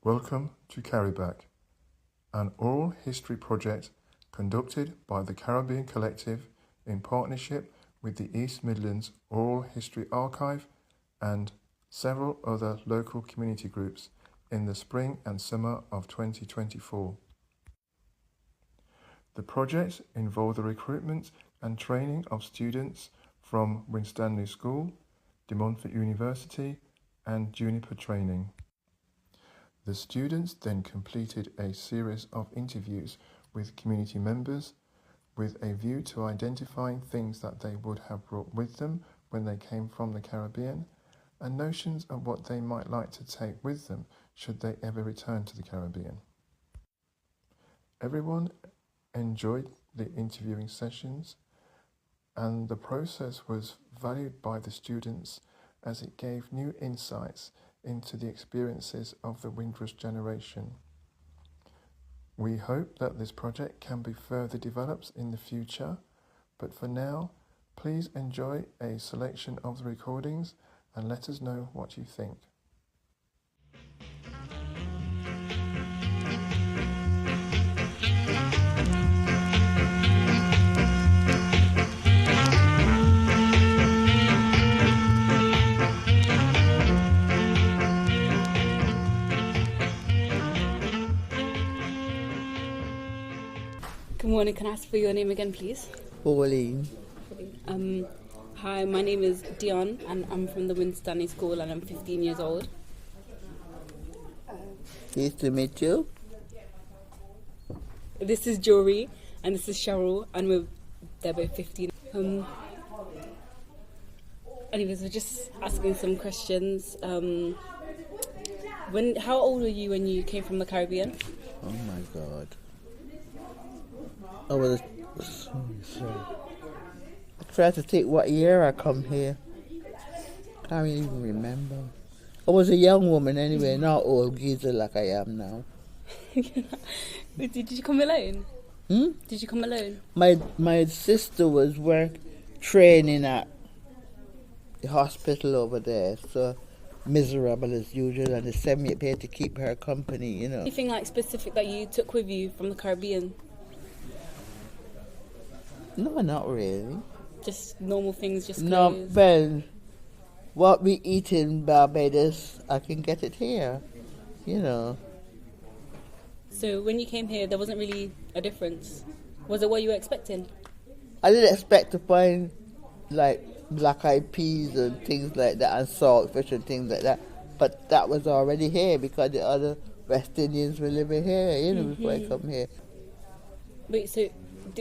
Welcome to Carryback, an oral history project conducted by the Caribbean Collective in partnership with the East Midlands Oral History Archive and several other local community groups in the spring and summer of 2024. The project involved the recruitment and training of students from Winstanley School, De Montfort University and Juniper Training. The students then completed a series of interviews with community members with a view to identifying things that they would have brought with them when they came from the Caribbean and notions of what they might like to take with them should they ever return to the Caribbean. Everyone enjoyed the interviewing sessions and the process was valued by the students as it gave new insights into the experiences of the Windrush generation. We hope that this project can be further developed in the future, but for now, please enjoy a selection of the recordings and let us know what you think. Good morning, can I ask for your name again, please? Pauline. Hi, my name is Dion and I'm from the Winstanley School and I'm 15 years old. Nice to meet you. This is Jory and this is Cheryl and they're both 15. Anyways, we're just asking some questions. How old were you when you came from the Caribbean? Oh my God. I was sorry. I tried to think what year I come here. Can't even remember. I was a young woman anyway, not old geezer like I am now. Did you come alone? Did you come alone? My sister was training at the hospital over there, so miserable as usual, and they sent me up here to keep her company, you know. Anything like specific that you took with you from the Caribbean? No, not really. Just normal things, just No, clothes? well, what we eat in Barbados, I can get it here, you know. So when you came here, there wasn't really a difference? Was it what you were expecting? I didn't expect to find, like, black-eyed peas and things like that, and saltfish and things like that, but that was already here because the other West Indians were living here, you know, before I come here. Wait, so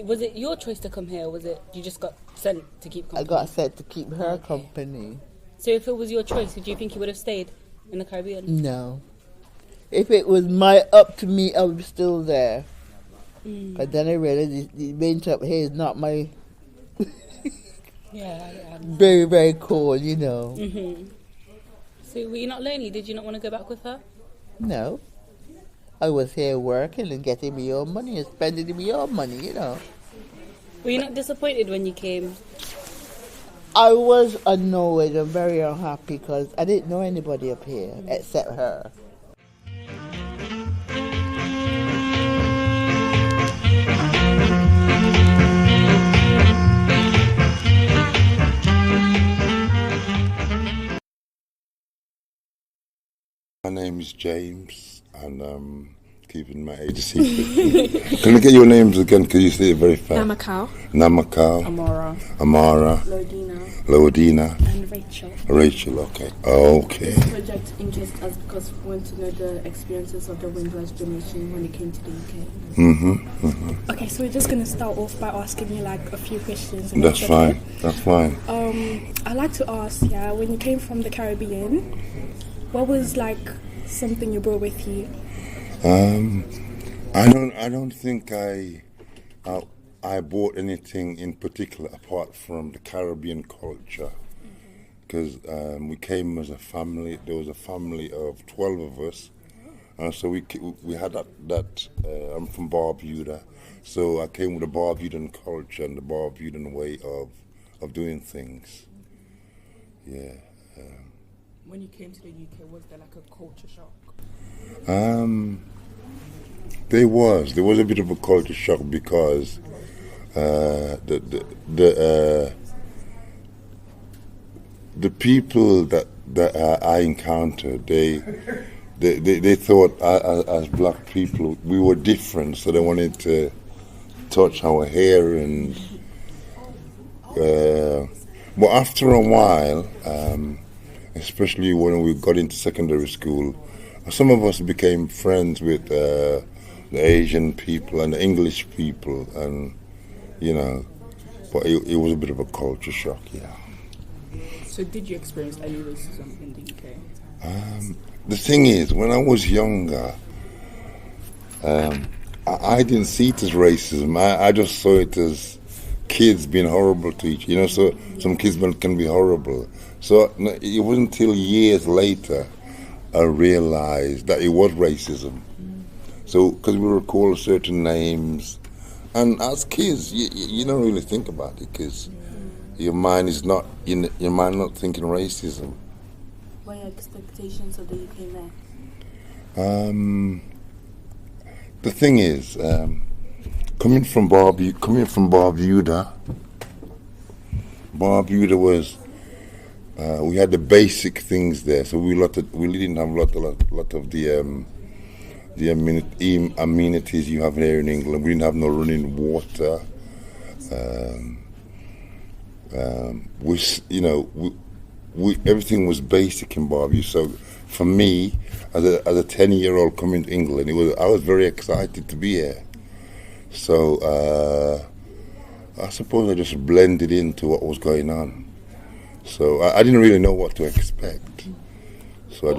was it your choice to come here, or was it you just got sent to keep company? I got sent to keep her company. So if it was your choice, do you think you would have stayed in the Caribbean? No. If it was up to me, I would be still there. But then I realized the winter up here is not my... Yeah. Very, very cold, you know. So were you not lonely? Did you not want to go back with her? No. I was here working and getting me your money and spending me your money, you know. Were you not disappointed when you came? I was annoyed and very unhappy because I didn't know anybody up here except her. My name is James, and I'm keeping my age a secret. Can I get your names again? Can you say it very fast? Namakau. Amara. Lodina. And Rachel. Rachel, okay. Okay. This project interests us because we want to know the experiences of the Windrush generation when it came to the UK. Okay, so we're just going to start off by asking you like a few questions. That's fine. That's fine. I'd like to ask, when you came from the Caribbean, what was like something you brought with you? I don't think I bought anything in particular apart from the Caribbean culture, because we came as a family. There was a family of 12 of us, so we had that. I'm from Barbuda, so I came with the Barbudan culture and the Barbudan way of doing things. Yeah. when you came to the UK, was there like a culture shock? There was a bit of a culture shock because the people that I encountered, they thought as black people we were different, so they wanted to touch our hair and. But after a while, especially when we got into secondary school, some of us became friends with the Asian people and the English people, and but it was a bit of a culture shock, yeah. So did you experience any racism in the UK? The thing is, when I was younger, I didn't see it as racism. I just saw it as kids being horrible to each other. So some kids can be horrible. So it wasn't until years later I realized that it was racism. So because we were called certain names, and as kids, you don't really think about it because your mind is not thinking racism. What are your expectations of the UK man? The thing is, coming from Barbuda was we had the basic things there, so we didn't have a lot of the amenities you have here in England. We didn't have no running water. Everything was basic in Barbuda. So for me, as a 10-year-old coming to England, I was very excited to be here. So I suppose I just blended into what was going on. So I didn't really know what to expect. So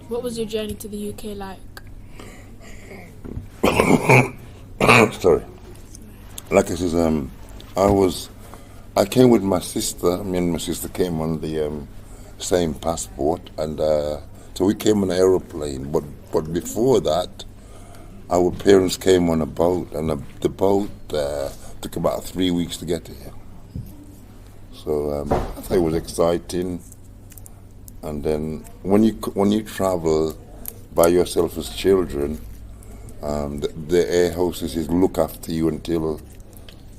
What was your journey to the UK like? Sorry. Like I said, I came with my sister. Me and my sister came on the same passport, and so we came on an aeroplane. But before that, our parents came on a boat, and the boat took about 3 weeks to get here. So I thought it was exciting. And then when you travel by yourself as children, the air hostesses look after you until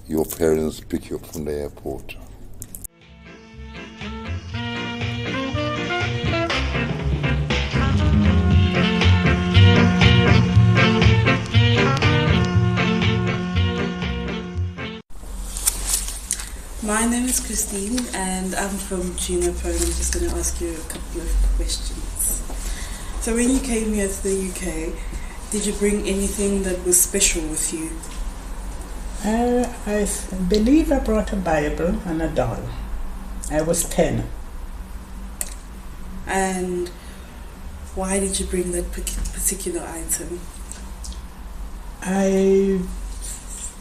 your parents pick you up from the airport. My name is Christine and I'm from Juniper, and I'm just going to ask you a couple of questions. So when you came here to the UK, did you bring anything that was special with you? I believe I brought a Bible and a doll. I was 10. And why did you bring that particular item? I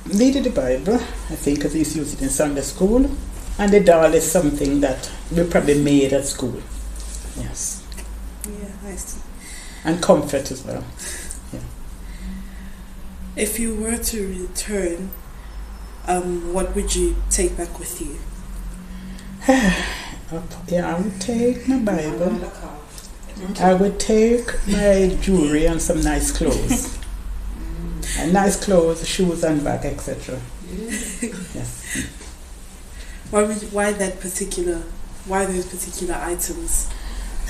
needed a Bible, I think, because I used to use it in Sunday school. And the doll is something that we probably made at school. Yes. Yeah, I see. And comfort as well. Yeah. If you were to return, what would you take back with you? Yeah, I would take my Bible. I would take my jewelry and some nice clothes. And nice clothes, shoes and bag, etc. Yes. Why those particular items?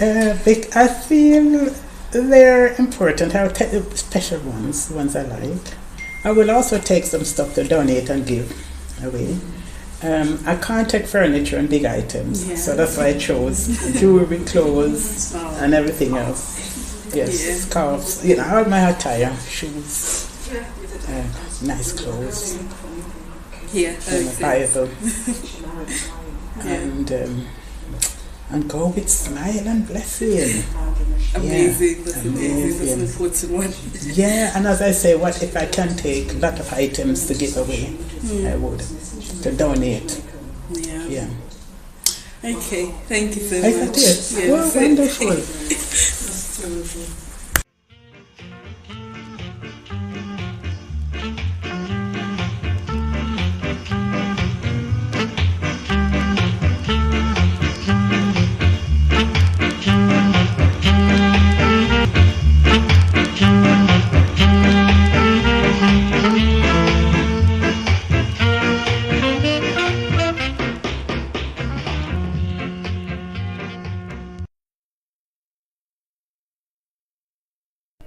I feel they're important. I'll take the special ones, the ones I like. I will also take some stuff to donate and give away. I can't take furniture and big items, so that's why I chose jewelry, clothes, and everything else. Yes, scarves, all my attire, shoes, nice clothes, and a Bible, and go with smile and blessing. Amazing, that's amazing. That's an important one. Yeah, and as I say, what if I can take a lot of items to give away? I would, to donate. Yeah. Okay, thank you so much. I did. Oh, wonderful.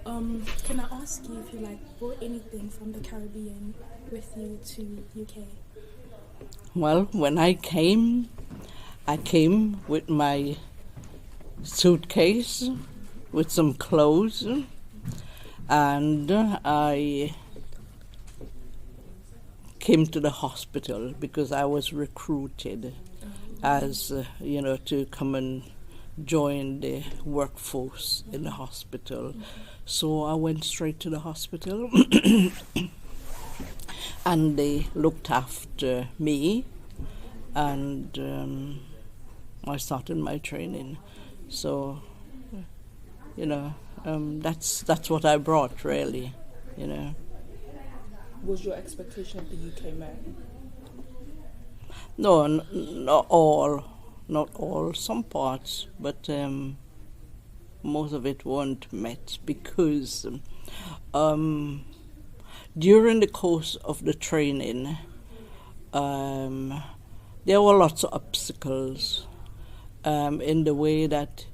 Can I ask you if you brought anything from the Caribbean with you to UK? Well, when I came with my suitcase with some clothes, and I came to the hospital because I was recruited as, to come and join the workforce in the hospital. So I went straight to the hospital and they looked after me, and I started my training. So, that's what I brought, really, Was your expectation of the UK met? No, not all, some parts, but most of it weren't met because during the course of the training, there were lots of obstacles in the way that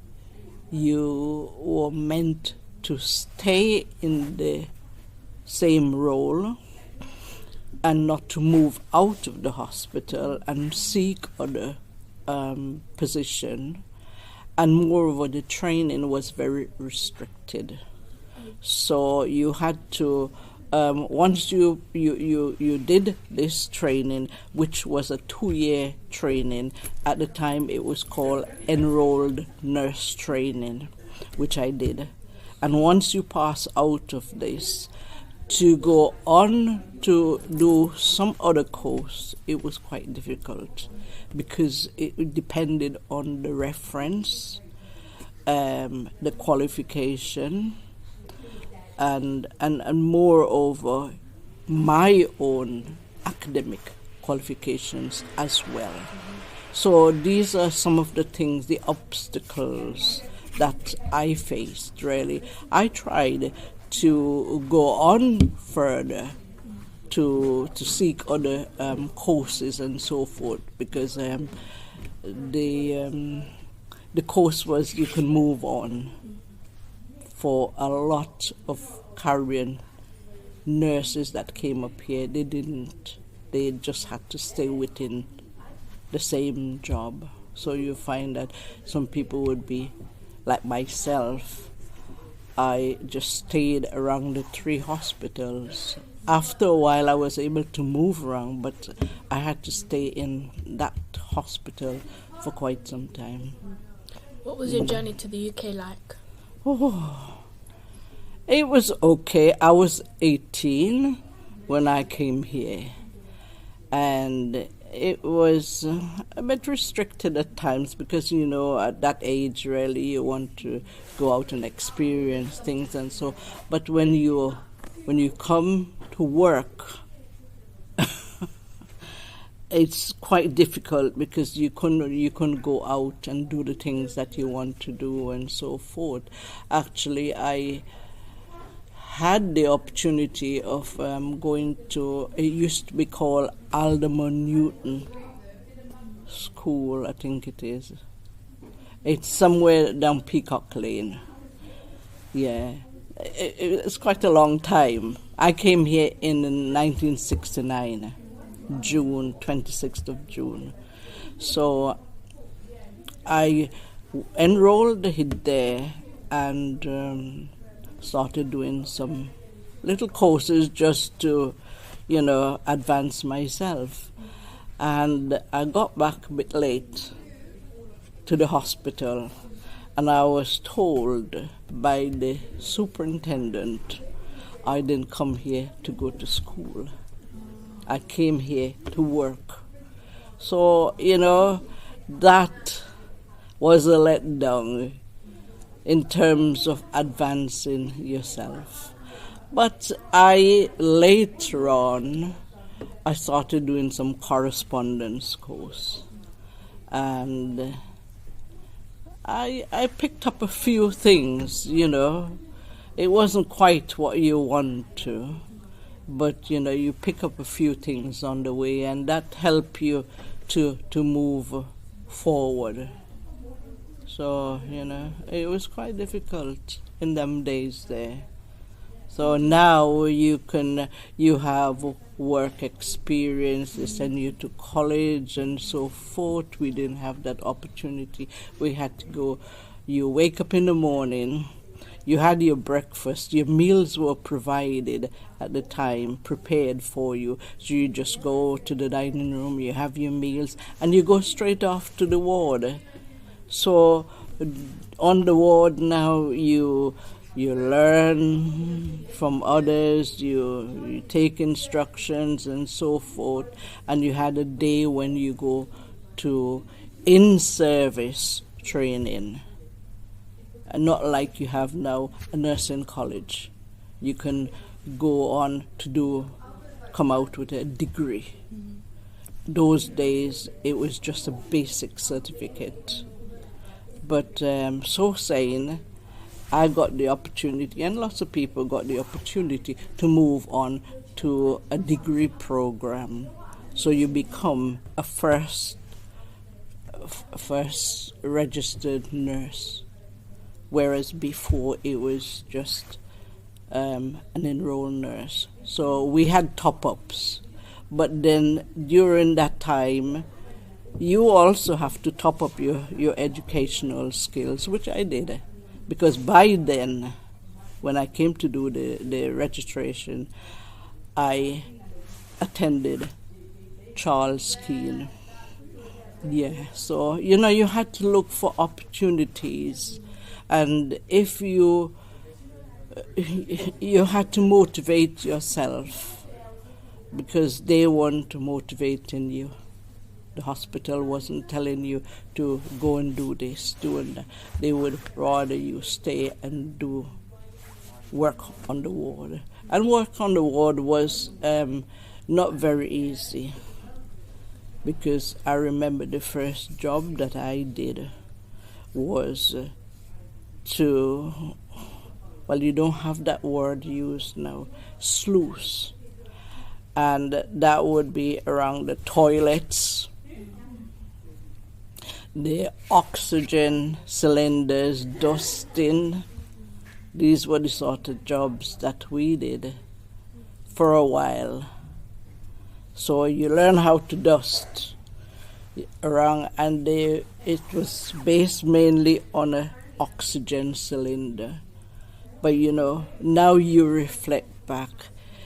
you were meant to stay in the same role and not to move out of the hospital and seek other position. And moreover, the training was very restricted. So you had to, once you did this training, which was a 2-year training, at the time it was called enrolled nurse training, which I did. And once you pass out of this, to go on to do some other course, it was quite difficult because it depended on the reference, the qualification, and moreover, my own academic qualifications as well. So these are some of the things, the obstacles that I faced, really. I tried to go on further to seek other courses and so forth, because the course was you can move on. For a lot of Caribbean nurses that came up here, they didn't. They just had to stay within the same job. So you find that some people would be like myself. I just stayed around the 3 hospitals. After a while, I was able to move around, but I had to stay in that hospital for quite some time. What was your journey to the UK like? Oh, it was okay. I was 18 when I came here, and it was a bit restricted at times because, at that age, really, you want to go out and experience things and so. But when you come to work, it's quite difficult because you couldn't go out and do the things that you want to do and so forth. Actually, I had the opportunity of going to, it used to be called Alderman Newton School, I think it is. It's somewhere down Peacock Lane. Yeah, it's quite a long time. I came here in 1969, June, 26th of June. So I enrolled there and started doing some little courses just to, advance myself. And I got back a bit late to the hospital, and I was told by the superintendent I didn't come here to go to school. I came here to work. So, that was a letdown in terms of advancing yourself. But later on, I started doing some correspondence course. And I picked up a few things, It wasn't quite what you want to, but, you pick up a few things on the way, and that helped you to move forward. So, it was quite difficult in them days there. So now you have work experience, they send you to college and so forth. We didn't have that opportunity. We had to go, you wake up in the morning, you had your breakfast, your meals were provided at the time, prepared for you. So you just go to the dining room, you have your meals, and you go straight off to the ward. So on the ward now you learn from others, you take instructions and so forth, and you had a day when you go to in-service training. And not like you have now a nursing college. You can go on to come out with a degree. Those days it was just a basic certificate. But so saying, I got the opportunity, and lots of people got the opportunity to move on to a degree program. So you become a first registered nurse, whereas before it was just an enrolled nurse. So we had top-ups. But then during that time, you also have to top up your educational skills, which I did. Because by then, when I came to do the registration, I attended Charles Keene. Yeah, so, you had to look for opportunities. And if you had to motivate yourself, because they weren't motivating you. The hospital wasn't telling you to go and do this, do that. They would rather you stay and do work on the ward. And work on the ward was not very easy, because I remember the first job that I did was you don't have that word used now, sluice. And that would be around the toilets, the oxygen cylinders, dusting. These were the sort of jobs that we did for a while. So you learn how to dust around, and it was based mainly on an oxygen cylinder. But now you reflect back,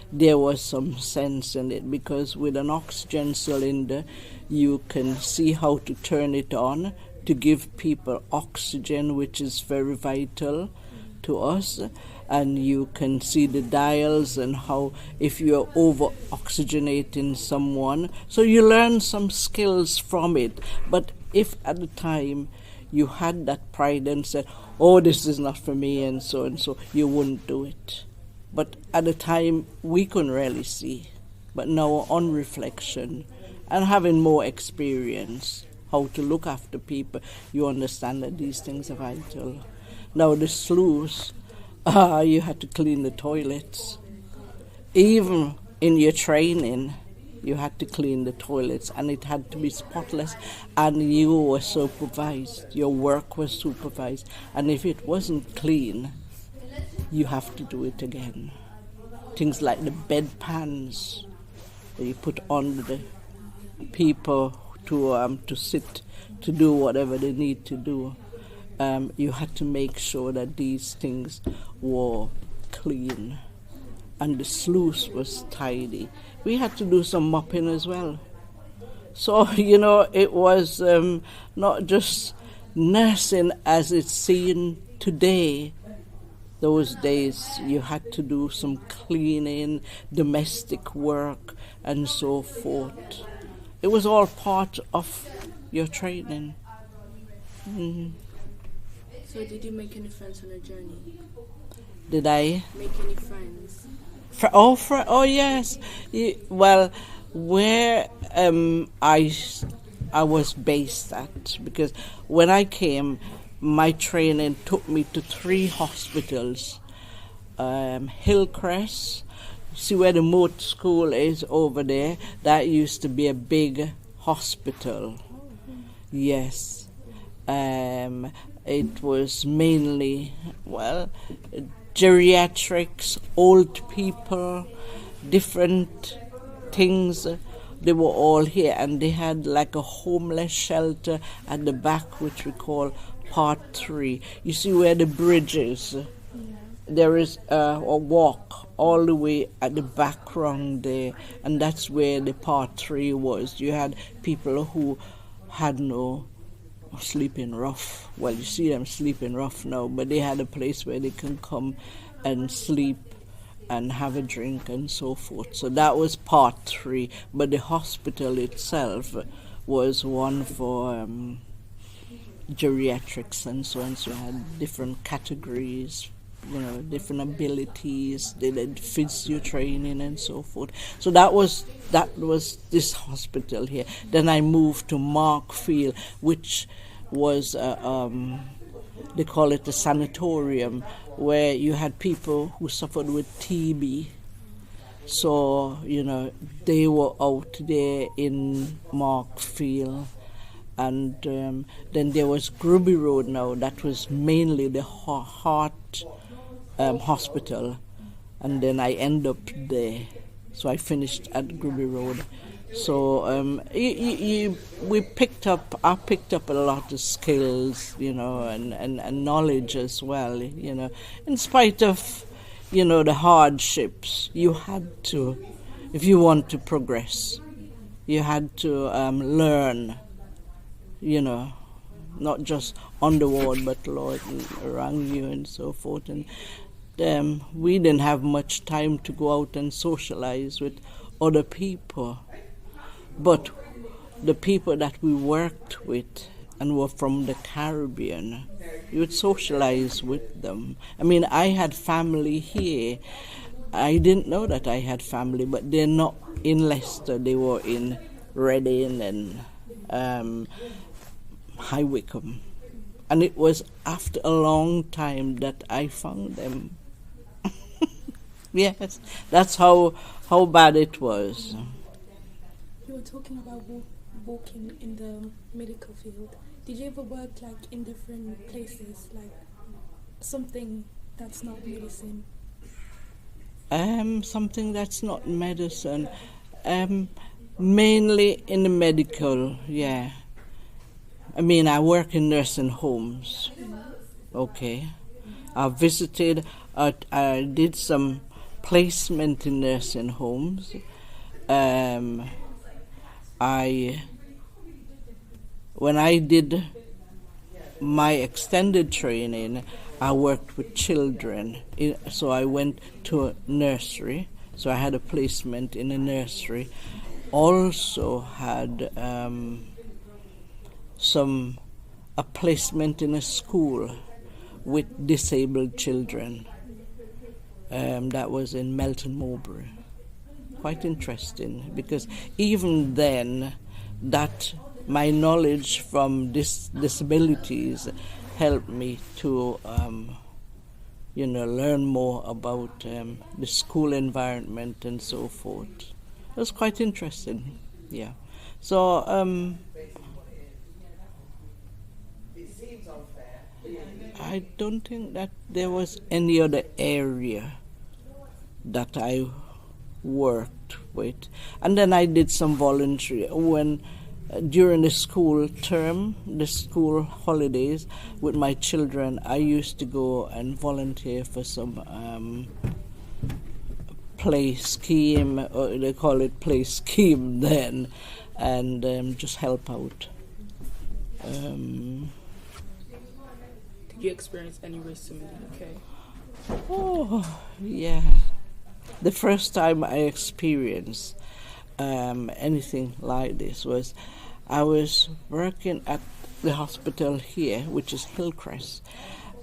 there was some sense in it, because with an oxygen cylinder, you can see how to turn it on to give people oxygen, which is very vital to us. And you can see the dials and how, if you're over-oxygenating someone. So you learn some skills from it. But if at the time you had that pride and said, oh, this is not for me, and so, you wouldn't do it. But at the time, we couldn't really see. But now, on reflection and having more experience, how to look after people, you understand that these things are vital. Now, the sluice, you had to clean the toilets. Even in your training, you had to clean the toilets, and it had to be spotless, and you were supervised. Your work was supervised. And if it wasn't clean, you have to do it again. Things like the bedpans that you put on the people to sit, to do whatever they need to do. You had to make sure that these things were clean, and the sluice was tidy. We had to do some mopping as well. So, it was not just nursing as it's seen today. Those days you had to do some cleaning, domestic work, and so forth. It was all part of your training. Mm. So did you make any friends on the journey? Did I? Make any friends? Oh yes. Well, where I was based at, because when I came, my training took me to 3 hospitals. Hillcrest, see where the moat school is over there? That used to be a big hospital. Yes. It was mainly, geriatrics, old people, different things. They were all here, and they had like a homeless shelter at the back, which we call Part 3. You see where the bridge is? There is a walk all the way at the background there, and that's where the Part 3 was. You had people who had no sleeping rough. Well, you see them sleeping rough now, but they had a place where they can come and sleep and have a drink and so forth. So that was Part 3, but the hospital itself was one for geriatrics and so on. So you had different categories, different abilities. They did physio training and so forth. So that was this hospital here. Then I moved to Markfield, which was they call it a sanatorium, where you had people who suffered with TB. So, they were out there in Markfield. And then there was Gruby Road now. That was mainly the heart hospital. And then I ended up there. So I finished at Gruby Road. So I picked up a lot of skills, and knowledge as well, In spite of, the hardships, you had to, if you want to progress, you had to learn, not just on the ward, but around you and so forth. And we didn't have much time to go out and socialize with other people. But the people that we worked with and were from the Caribbean, you would socialize with them. I mean, I had family here. I didn't know that I had family, but they're not in Leicester. They were in Reading and High Wycombe. And it was after a long time that I found them. Yes, that's how bad it was. You were talking about working in the medical field. Did you ever work in different places, something that's not medicine? Something that's not medicine. Mainly in the medical, yeah. I mean, I work in nursing homes. Okay. I visited, I did some placement in nursing homes. When I did my extended training, I worked with children. So I went to a nursery. So I had a placement in a nursery. Also had a placement in a school with disabled children. That was in Melton Mowbray. Quite interesting, because even then, that my knowledge from disabilities helped me to, learn more about the school environment and so forth. It was quite interesting, yeah. So, I don't think that there was any other area that I worked with. And then I did some voluntary during the school term, the school holidays with my children. I used to go and volunteer for some play scheme, or they call it play scheme then, and just help out. Did you experience any racism in the UK? Oh, yeah. The first time I experienced anything like this was I was working at the hospital here, which is Hillcrest,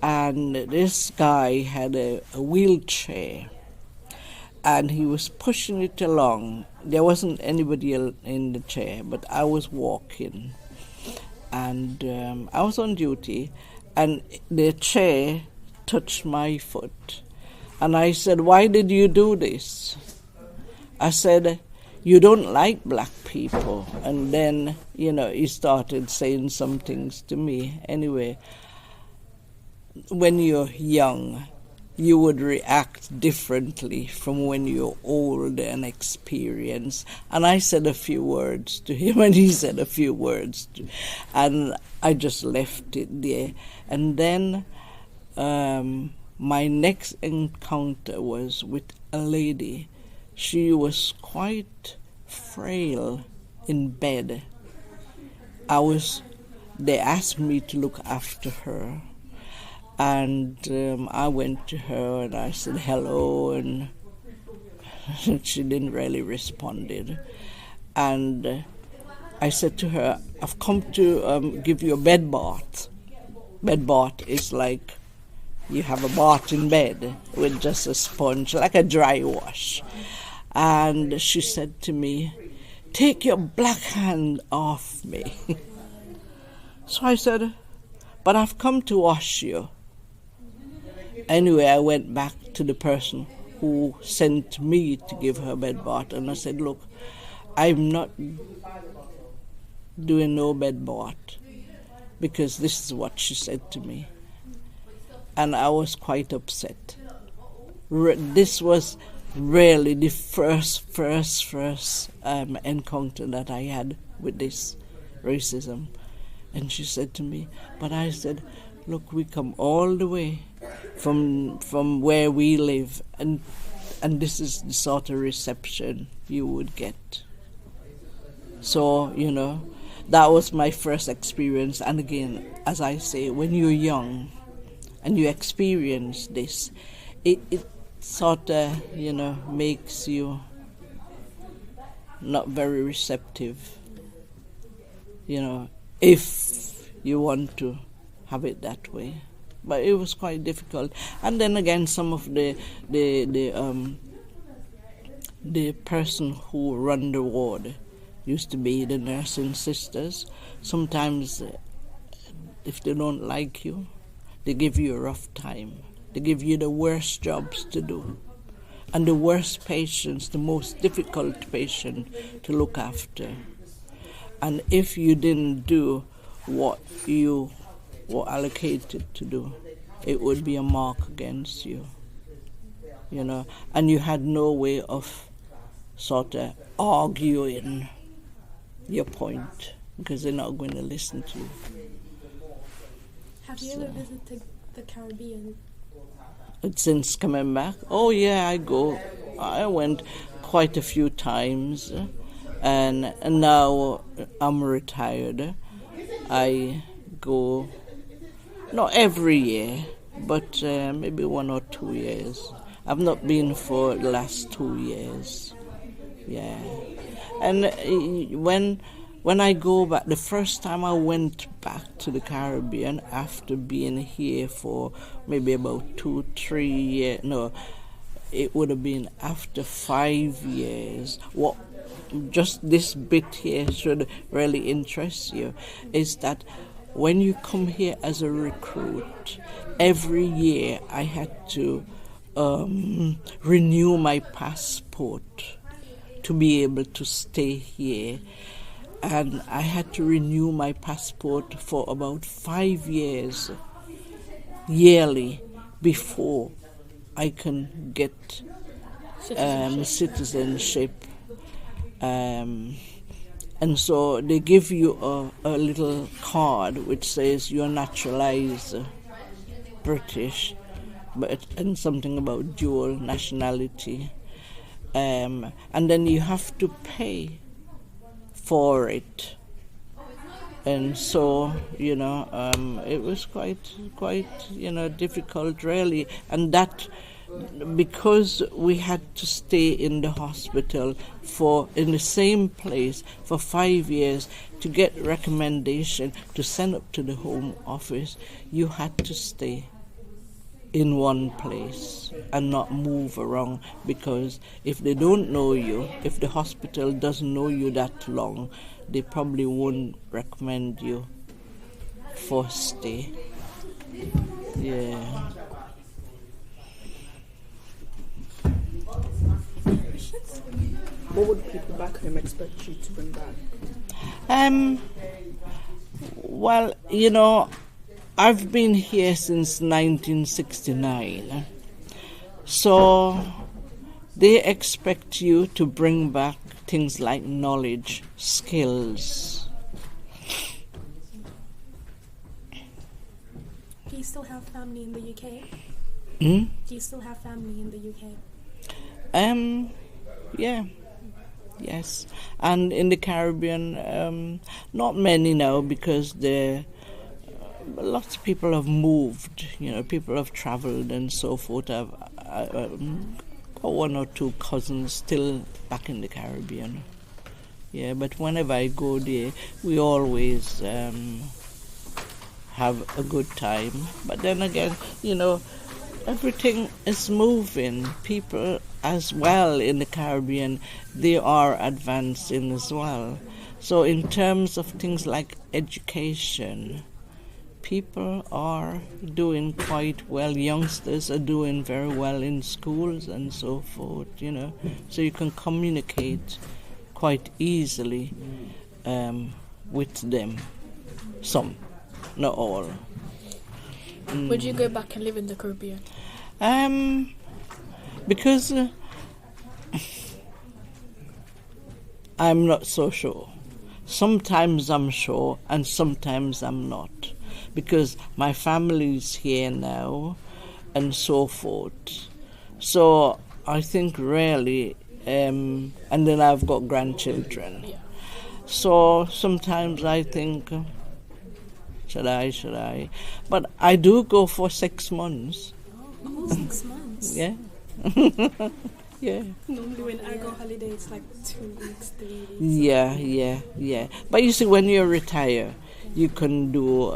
and this guy had a wheelchair, and he was pushing it along. There wasn't anybody in the chair, but I was walking, and I was on duty, and the chair touched my foot. And I said, "Why did you do this?" I said, "You don't like black people." And then, he started saying some things to me. Anyway, when you're young, you would react differently from when you're old and experienced. And I said a few words to him, and he said a few words, and I just left it there. And then my next encounter was with a lady. She was quite frail in bed. They asked me to look after her. And I went to her and I said hello, and she didn't really respond. And I said to her, I've come to give you a bed bath. Bed bath is like you have a bath in bed with just a sponge, like a dry wash. And she said to me, take your black hand off me. So I said, but I've come to wash you. Anyway, I went back to the person who sent me to give her bed bath, and I said, look, I'm not doing no bed bath, because this is what she said to me. And I was quite upset. This was really the first encounter that I had with this racism. And she said to me, but I said, look, we come all the way from where we live, and this is the sort of reception you would get. So, that was my first experience. And again, as I say, when you're young and you experience this, it sort of, makes you not very receptive, if you want to have it that way. But it was quite difficult. And then again, some of the person who run the ward used to be the nursing sisters. Sometimes, if they don't like you, they give you a rough time. They give you the worst jobs to do, and the worst patients, the most difficult patient to look after. And if you didn't do what you were allocated to do, it would be a mark against you, and you had no way of sort of arguing your point, because they're not going to listen to you. Have you ever visited the Caribbean? Since coming back? Oh yeah, I went quite a few times, and now I'm retired. I go, not every year, but maybe 1 or 2 years. I've not been for the last 2 years. Yeah. And when I go back, the first time I went back to the Caribbean after being here for maybe about 2-3 years, no, it would have been after 5 years. What just this bit here should really interest you is that when you come here as a recruit, every year I had to renew my passport to be able to stay here. And I had to renew my passport for about 5 years yearly before I can get citizenship. And so they give you a little card which says you're naturalized British, and something about dual nationality. And then you have to pay for it. And so, it was quite difficult, really. And that, because we had to stay in the hospital in the same place for 5 years to get recommendation to send up to the Home Office, you had to stay in one place and not move around, because if they don't know you, if the hospital doesn't know you that long, they probably won't recommend you for stay. Yeah. What would people back home expect you to bring back? Well, I've been here since 1969, So they expect you to bring back things like knowledge, skills. Do you still have family in the UK? Hmm? Do you still have family in the UK? Yeah, yes. And in the Caribbean, not many now because lots of people have moved. People have travelled and so forth. I've got one or two cousins still back in the Caribbean. Yeah, but whenever I go there, we always have a good time. But then again, everything is moving. People as well in the Caribbean, they are advancing as well. So in terms of things like education, people are doing quite well. Youngsters are doing very well in schools and so forth, So you can communicate quite easily with them. Some, not all. Would you go back and live in the Caribbean? Because I'm not so sure. Sometimes I'm sure and sometimes I'm not. Because my family's here now and so forth. So I think really, and then I've got grandchildren. Yeah. So sometimes I think, should I? But I do go for 6 months. Oh, 6 months. Yeah. Yeah. Normally when I go holiday, it's like 2 weeks, 3 weeks. Yeah. But you see, when you retire, you can do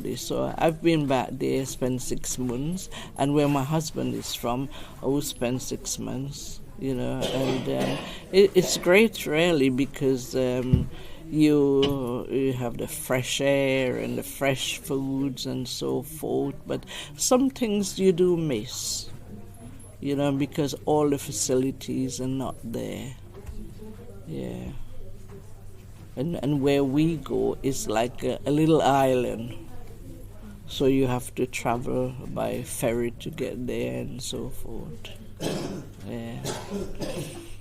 this. So I've been back there, spent 6 months, and where my husband is from, I will spend 6 months. And it's great, really, because you have the fresh air and the fresh foods and so forth. But some things you do miss, because all the facilities are not there. Yeah. And where we go is like a little island. So you have to travel by ferry to get there and so forth. Yeah.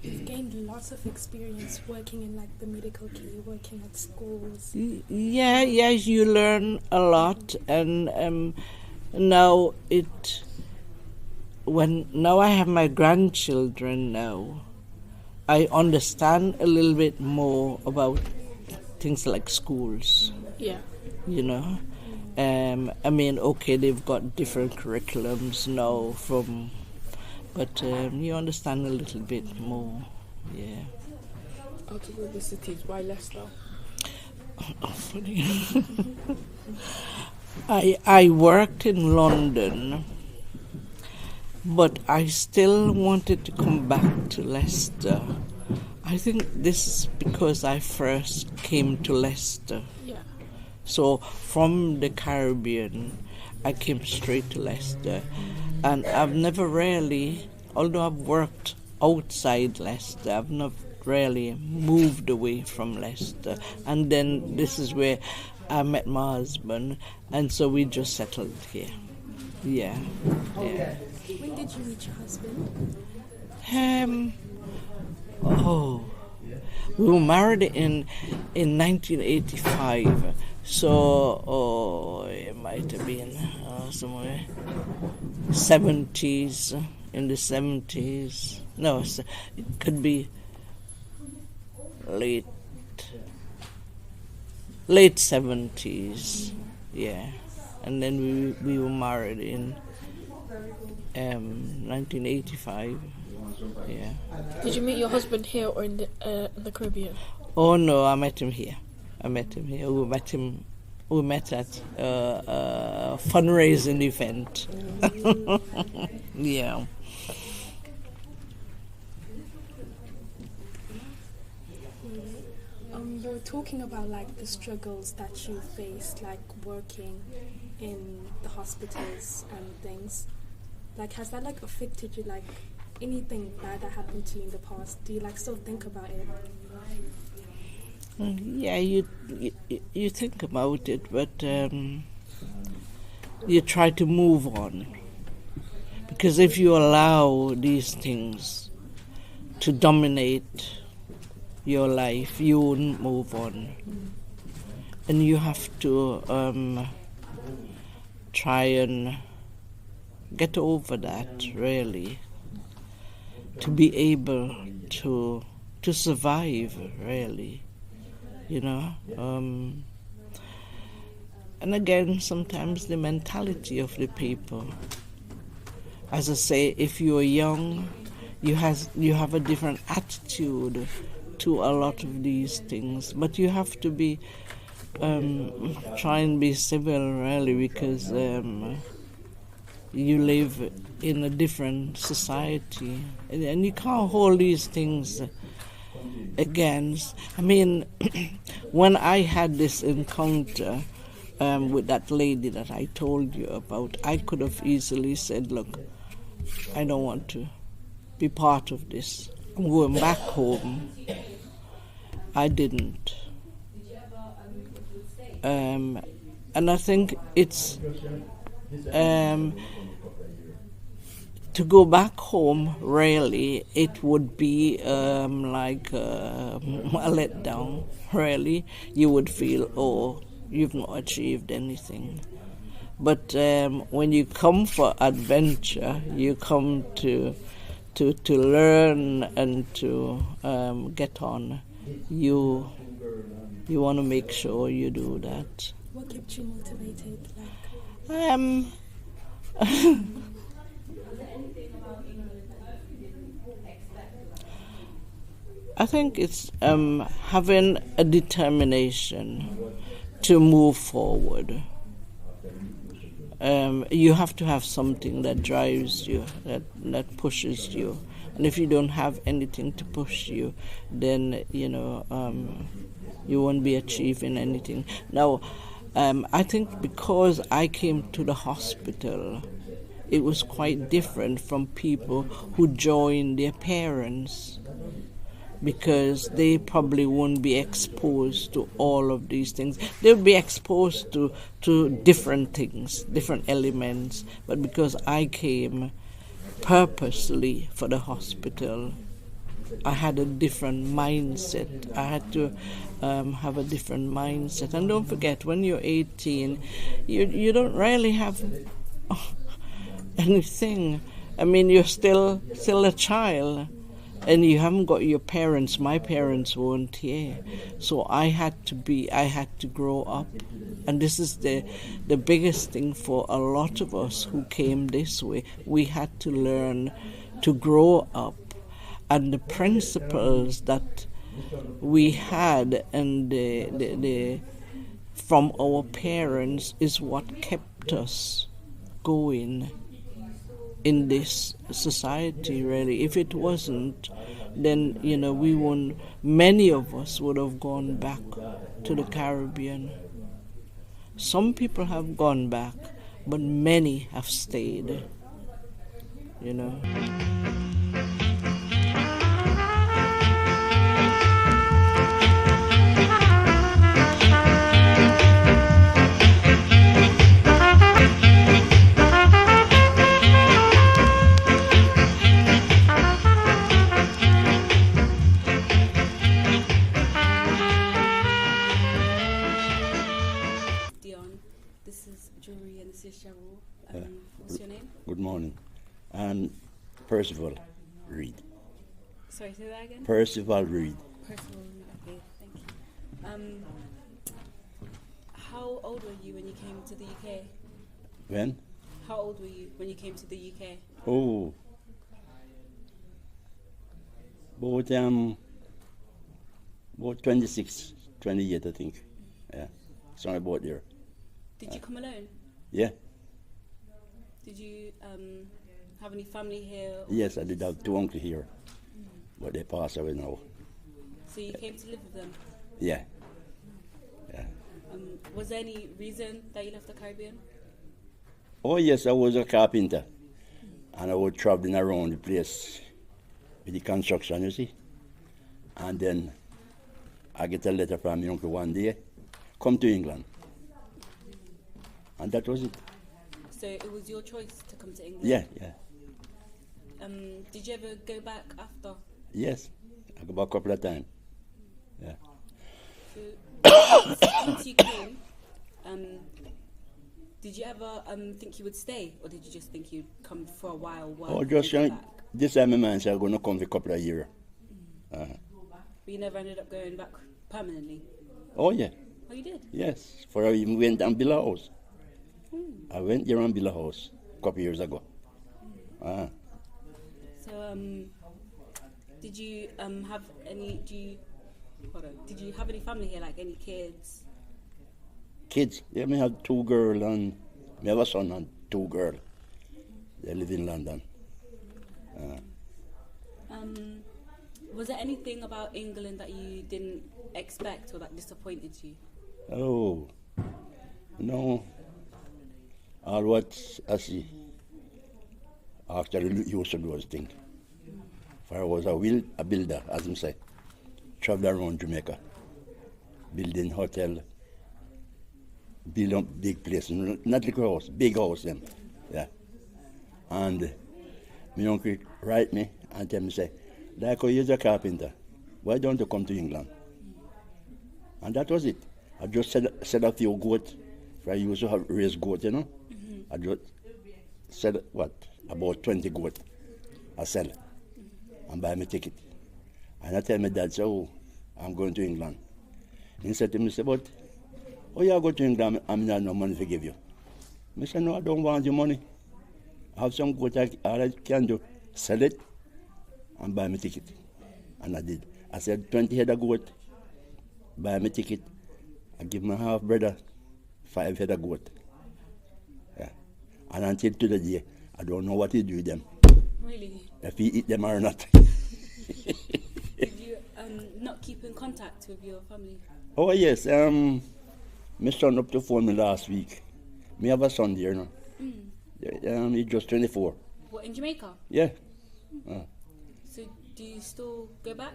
You've gained lots of experience working in like the medical care, working at schools. Yeah, you learn a lot, and now I have my grandchildren now, I understand a little bit more about things like schools. Yeah. Okay, they've got different curriculums now but you understand a little bit more, yeah. Out of all the cities, why Leicester? Funny. I worked in London, but I still wanted to come back to Leicester. I think this is because I first came to Leicester. Yeah. So from the Caribbean, I came straight to Leicester. And I've never really, although I've worked outside Leicester, I've not really moved away from Leicester. And then this is where I met my husband, and so we just settled here. Yeah. When did you meet your husband? We were married in 1985. So, it might have been somewhere 70s, in the 70s. No, it could be late 70s, yeah. And then we were married in 1985, yeah. Did you meet your husband here or in the Caribbean? Oh no, I met him here. We met at a fundraising event. Yeah. You were talking about like the struggles that you faced, like working in the hospitals and things. Like, has that like affected you? Like, anything bad that happened to you in the past? Do you like still think about it? Yeah, you think about it, but you try to move on Because if you allow these things to dominate your life, you wouldn't move on. And you have to try and get over that, really, to be able to survive, really, you know. And again, sometimes the mentality of the people. As I say, if you're young, you have a different attitude to a lot of these things. But you have to be try and be civil, really, because you live in a different society, and you can't hold these things against. I mean, when I had this encounter with that lady that I told you about, I could have easily said, look, I don't want to be part of this. I'm going back home. I didn't. And I think it's to go back home, really, it would be like a letdown, really. You would feel, oh, you've not achieved anything. But when you come for adventure, you come to learn and to get on. You want to make sure you do that. What kept you motivated? I think it's having a determination to move forward. You have to have something that drives you, that pushes you. And if you don't have anything to push you, then, you won't be achieving anything. Now, I think because I came to the hospital, it was quite different from people who joined their parents, because they probably won't be exposed to all of these things. They'll be exposed to different things, different elements. But because I came purposely for the hospital, I had a different mindset. I had to have a different mindset. And don't forget, when you're 18, you don't really have anything. I mean, you're still a child. And you haven't got your parents. My parents weren't here. So I had to grow up. And this is the biggest thing for a lot of us who came this way. We had to learn to grow up. And the principles that we had and the from our parents is what kept us going in this society, really. If it wasn't, then, many of us would have gone back to the Caribbean. Some people have gone back, but many have stayed, What's your name? Good morning. And Percival Reed. Sorry, say that again? Percival Reed. Percival Reed, okay, thank you. How old were you when you came to the UK? When? How old were you when you came to the UK? Oh. About 26, 28, I think. Yeah. Somewhere about there. Did you come alone? Yeah. Did you have any family here? Yes, I did have two uncles here, but they passed away now. So you came to live with them? Yeah. Yeah. Was there any reason that you left the Caribbean? Oh yes, I was a carpenter, and I was traveling around the place with the construction, you see. And then I get a letter from my uncle one day, come to England. And that was it. So it was your choice to come to England? Yeah, yeah. Did you ever go back after? Yes, I go back a couple of times. Yeah. So, since you came, did you ever think you would stay, or did you just think you'd come for a while? Oh, just and go back? this time my man said I'm going to come for a couple of years. But you never ended up going back permanently? Oh, yeah. Oh, you did? Yes, for I even went and build a house. I went there and built a house a couple of years ago. So, did you have any? Did you have any family here, like any kids? Kids? Yeah, me have 2 girls and me have a son and 2 girls. They live in London. Was there anything about England that you didn't expect or that disappointed you? Oh, no. All what I see after I used to do those things. For I was a builder, as I say. Travel around Jamaica, building hotel, building big places, not little house, big house them. Yeah. And my uncle write me and tell me, say, like you're a carpenter, why don't you come to England? And that was it. I just sell a few goats. I used to have raised goats, you know. I just sell about 20 goats. I sell and buy my ticket. And I tell my dad, so I'm going to England. He said to me, but you go to England, I'm not no money to give you. I said, no, I don't want your money. I have some goat, all I can do, sell it and buy my ticket. And I did. I said, 20 head of goat, buy my ticket. I give my half brother 5 head of goat. Yeah. And until today, I don't know what he do with them. Really? If he eat them or not. Did you not keep in contact with your family? Oh, yes. My son up to phone me last week. Me have a son there now. He's just 24. What, in Jamaica? Yeah. So do you still go back?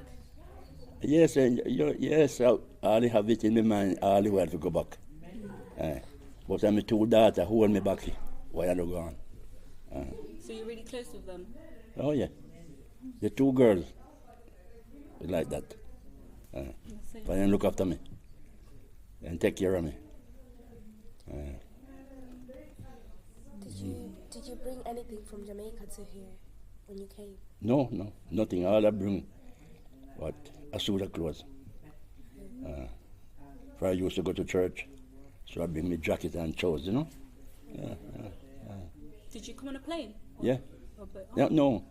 Yes, yes. I only have it in my mind all the while to go back. But my 2 daughters hold me back while I'm gone. So you're really close with them? Oh, yeah. The 2 girls like that. But they look after me and take care of me. Did you bring anything from Jamaica to here when you came? No, nothing. All I bring, a suit of clothes. I used to go to church, so I bring my jacket and clothes, you know. Did you come on a plane? Yeah. Or boat? Yeah, no.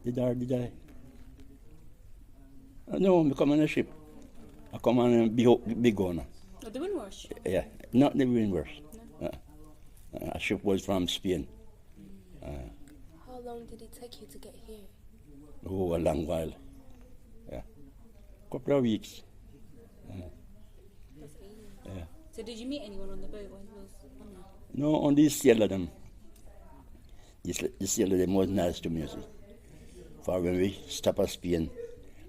Did I? No, I come on a ship. I come on a big one. Oh, the Windrush? Yeah, not the Windrush. No. A ship was from Spain. How long did it take you to get here? Oh, a long while. Yeah. Couple of weeks. That's easy. Yeah. So did you meet anyone on the boat while you was on there? No, only sail of them. The sail of them was nice to me, you see. For when we stop at Spain,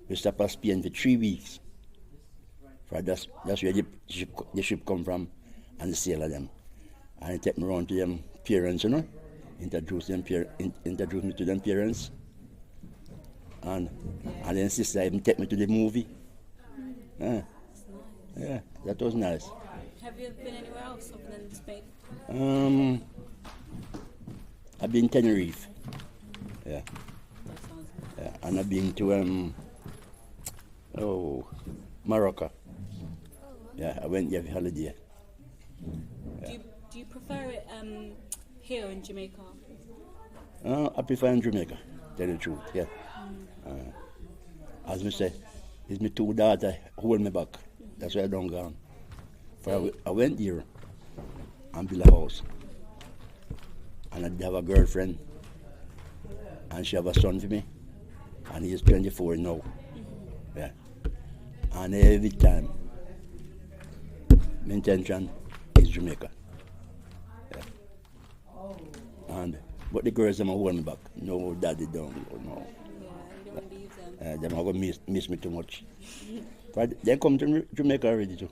for 3 weeks. For that's where the ship come from, and the sail of them. And they take me around to them parents, you know, introduce me to them parents. And then sister even take me to the movie. That's nice. Yeah, that was nice. Have you ever been anywhere else other than Spain? I've been Tenerife. Yeah. That sounds nice. Yeah. And I've been to Morocco. Yeah, I went there for holiday. Yeah. Do you prefer it here in Jamaica? I prefer in Jamaica, tell the truth, yeah. As I say, it's my 2 daughters hold me back. That's why I don't go on. For I went here and built a house. And I have a girlfriend. And she have a son for me. And he's 24 now. Yeah. And every time, my intention is Jamaica. Yeah. But the girls them hold me back. No, daddy don't. No. Yeah, you don't want to leave them. They're not going to miss me too much. But they come to Jamaica already too.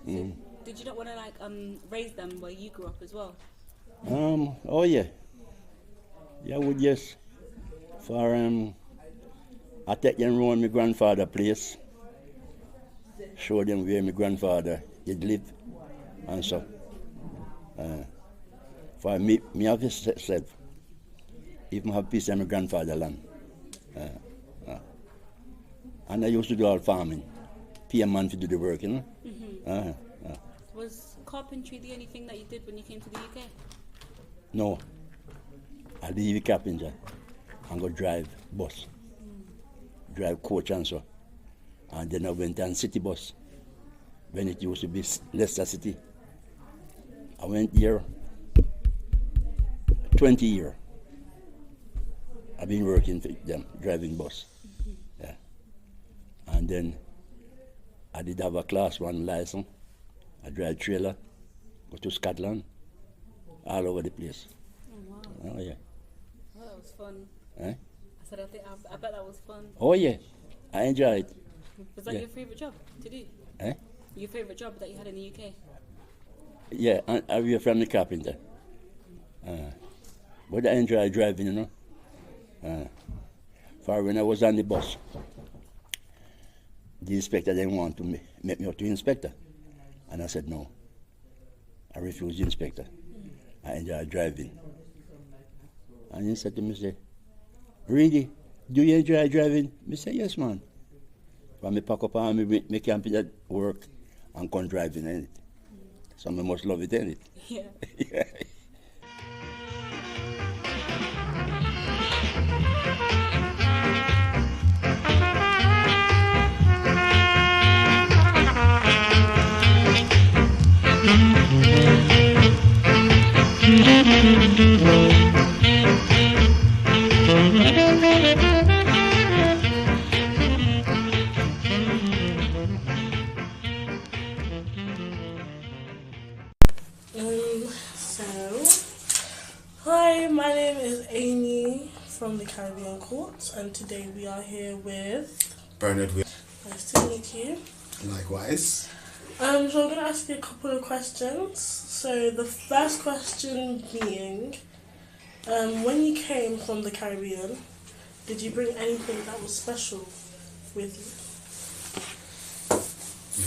Did you not want to raise them where you grew up as well? Oh yeah. Yeah, I would, yes. For I take them around my grandfather's place, show them where my grandfather did live, and so. For me have said, even have piece of my grandfather land. And I used to do all farming. Pay a man to do the work, you know. Was carpentry the only thing that you did when you came to the UK? No, I leave the carpenter and go drive bus, drive coach and so. And then I went on city bus when it used to be Leicester City. I went here 20 years. I've been working for them, driving bus. Yeah. And then I did have a class 1 license. I drive trailer, go to Scotland, all over the place. Oh, wow. Oh, yeah. Oh, that was fun. Eh? I said, I bet that was fun. Oh, yeah. I enjoy it. Was that Yeah. your favourite job to do? Eh? Your favourite job that you had in the UK? Yeah, I was from the carpenter. But I enjoy driving, you know. For when I was on the bus, the inspector didn't want to make me up to inspector. And I said, no. I refused the inspector. I enjoy driving. And he said to me, say, really? Do you enjoy driving? I said, yes, man. When I pack up and me camp at work and come driving in it. So I must love it, ain't it? Yeah. Yeah. Hi, my name is Amy from the Caribbean Court, and today we are here with Bernard. Nice to meet you. Likewise. So I'm going to ask you a couple of questions. So the first question being, when you came from the Caribbean, did you bring anything that was special with you?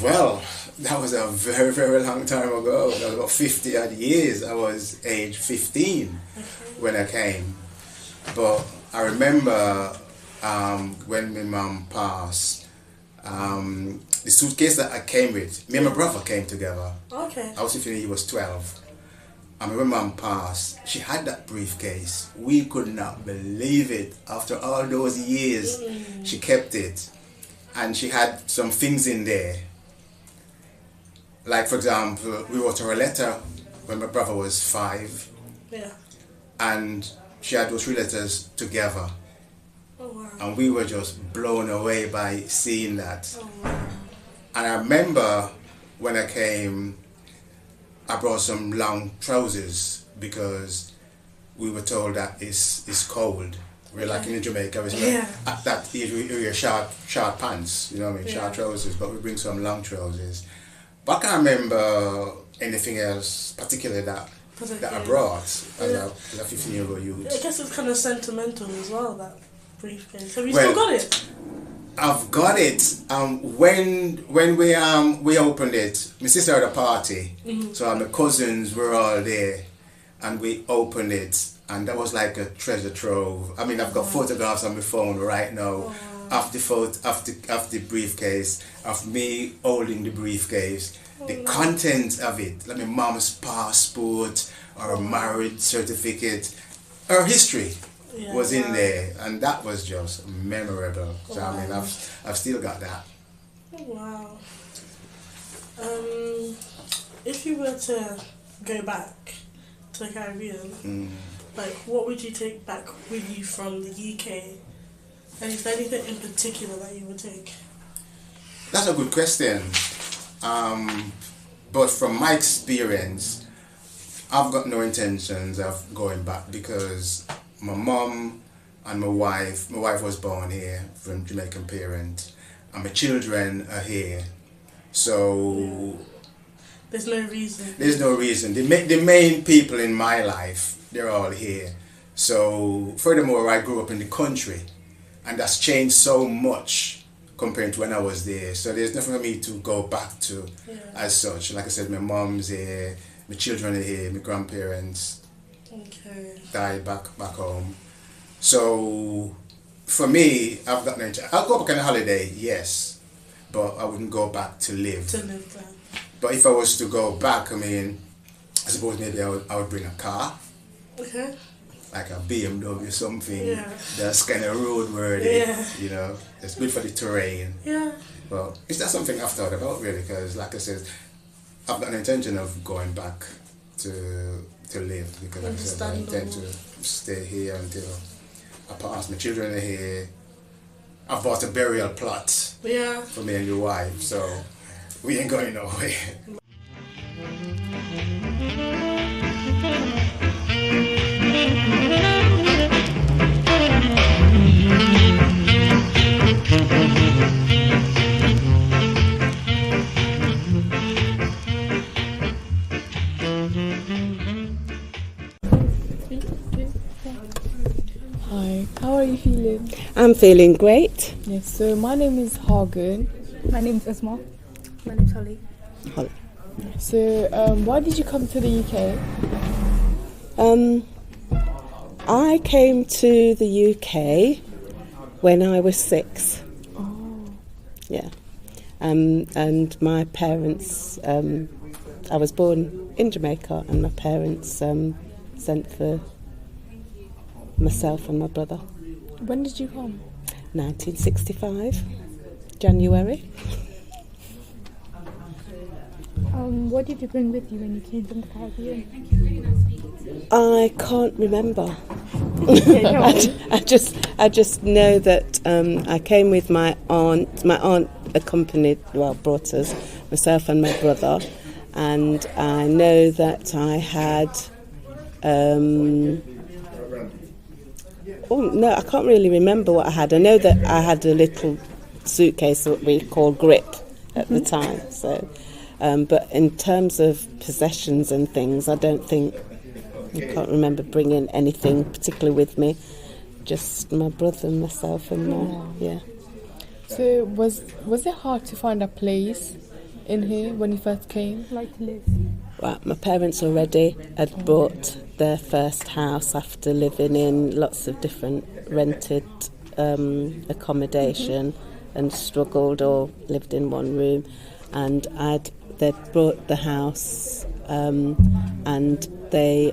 Well, that was a very, very long time ago. That was about 50 odd years. I was age 15 when I came. But I remember when my mum passed, the suitcase that I came with, me and my brother came together. Okay. I was 15 and he was 12. And when my mum passed, she had that briefcase. We could not believe it. After all those years, she kept it. And she had some things in there. Like, for example, we wrote her a letter when my brother was 5. Yeah. And she had those 3 letters together. Oh, wow. And we were just blown away by seeing that. Oh, wow. And I remember when I came, I brought some long trousers because we were told that it's cold. We're like in Jamaica, at that age we wear short pants, you know what I mean, short trousers, but we bring some long trousers. But I can't remember anything else particularly that I brought as a 15-year-old youth. I guess it's kind of sentimental as well, that briefcase. Have you still got it? I've got it. When we opened it, my sister had a party, so my cousins were all there, and we opened it, and that was like a treasure trove. I mean, I've got photographs on my phone right now of the briefcase, of me holding the briefcase, the content of it, like my mom's passport, or a marriage certificate, her history. Was in there, and that was just memorable. So I mean, I've still got that. Oh, wow. If you were to go back to the Caribbean, like what would you take back with you from the UK? And is there anything in particular that you would take? That's a good question. But from my experience, I've got no intentions of going back because my mom and my wife was born here from Jamaican parents, and my children are here. So there's no reason. There's no reason. The main people in my life, they're all here. So furthermore, I grew up in the country, and that's changed so much compared to when I was there. So there's nothing for me to go back to as such. Like I said, my mom's here, my children are here, my grandparents died back home. So for me, I've got no. I'll go back on a holiday, yes, but I wouldn't go back to live. there. But if I was to go back, I mean, I suppose maybe I would bring a car. Okay. Like a BMW or something that's kind of roadworthy, you know, it's good for the terrain. Yeah. But it's not something I've thought about really, because like I said, I've got an intention of going back to live, because like I said, I intend to stay here until I pass. My children are here. I've bought a burial plot for me and your wife, so we ain't going nowhere. Hi, how are you feeling? I'm feeling great. Yes, so my name is Hagen. My name's Isma. My name's Holly. Holly. So, why did you come to the UK? I came to the UK when I was 6. Oh. Yeah. And my parents, I was born in Jamaica, and my parents sent for myself and my brother. When did you come? 1965, January. What did you bring with you when you came from the Caribbean? I can't remember. I just know that I came with my aunt. My aunt brought us, myself and my brother, and I know that I had. I can't really remember what I had. I know that I had a little suitcase that we called grip at the time. So, but in terms of possessions and things, I can't remember bringing anything particular with me. Just my brother and myself and my. So was it hard to find a place in here when you first came? Like to live? Well, my parents already had bought their first house after living in lots of different rented accommodation and struggled or lived in one room, and they'd bought the house and they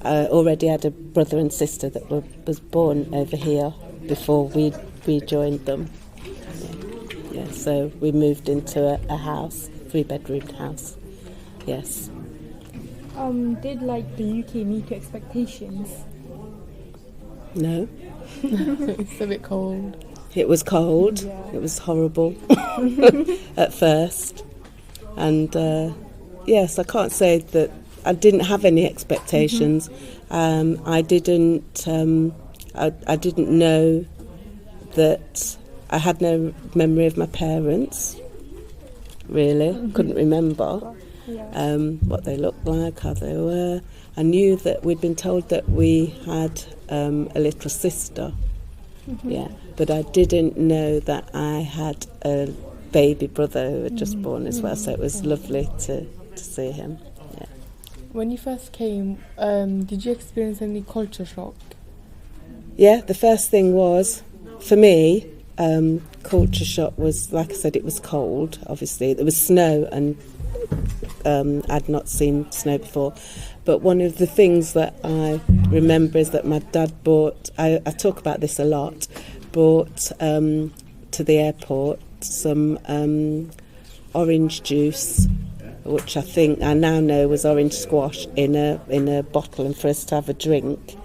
already had a brother and sister that was born over here before we joined them. Yeah, so we moved into a house, 3-bedroom house. Yes. Did the UK meet your expectations? No. It's a bit cold. It was cold. Yeah. It was horrible at first. And yes, I can't say that I didn't have any expectations. I didn't know that I had no memory of my parents, really. Couldn't remember what they looked like, how they were. I knew that we'd been told that we had a little sister, but I didn't know that I had a baby brother who had just born as well, so it was lovely to see him. Yeah. When you first came, did you experience any culture shock? Yeah, the first thing was, for me, culture shock was, like I said, it was cold, obviously. There was snow, and I'd not seen snow before. But one of the things that I remember is that my dad bought, I talk about this a lot, brought to the airport some orange juice, which I now know was orange squash in a bottle, and for us to have a drink.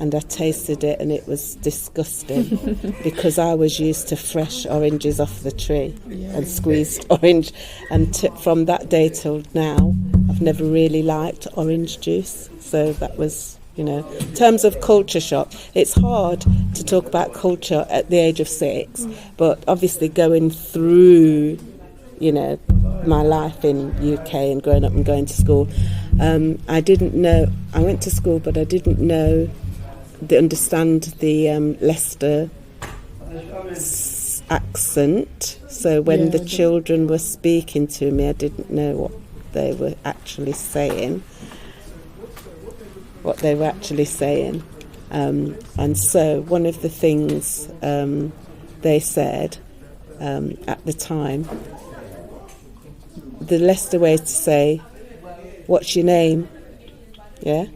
And I tasted it, and it was disgusting because I was used to fresh oranges off the tree and squeezed orange. And from that day till now, I've never really liked orange juice. So that was, in terms of culture shock, it's hard to talk about culture at the age of 6, but obviously going through, my life in UK and growing up and going to school, I didn't know. I went to school, but I didn't understand the Leicester accent. So when the children were speaking to me, I didn't know what they were actually saying. And so one of the things they said at the time, the Leicester way to say, "What's your name?" Yeah.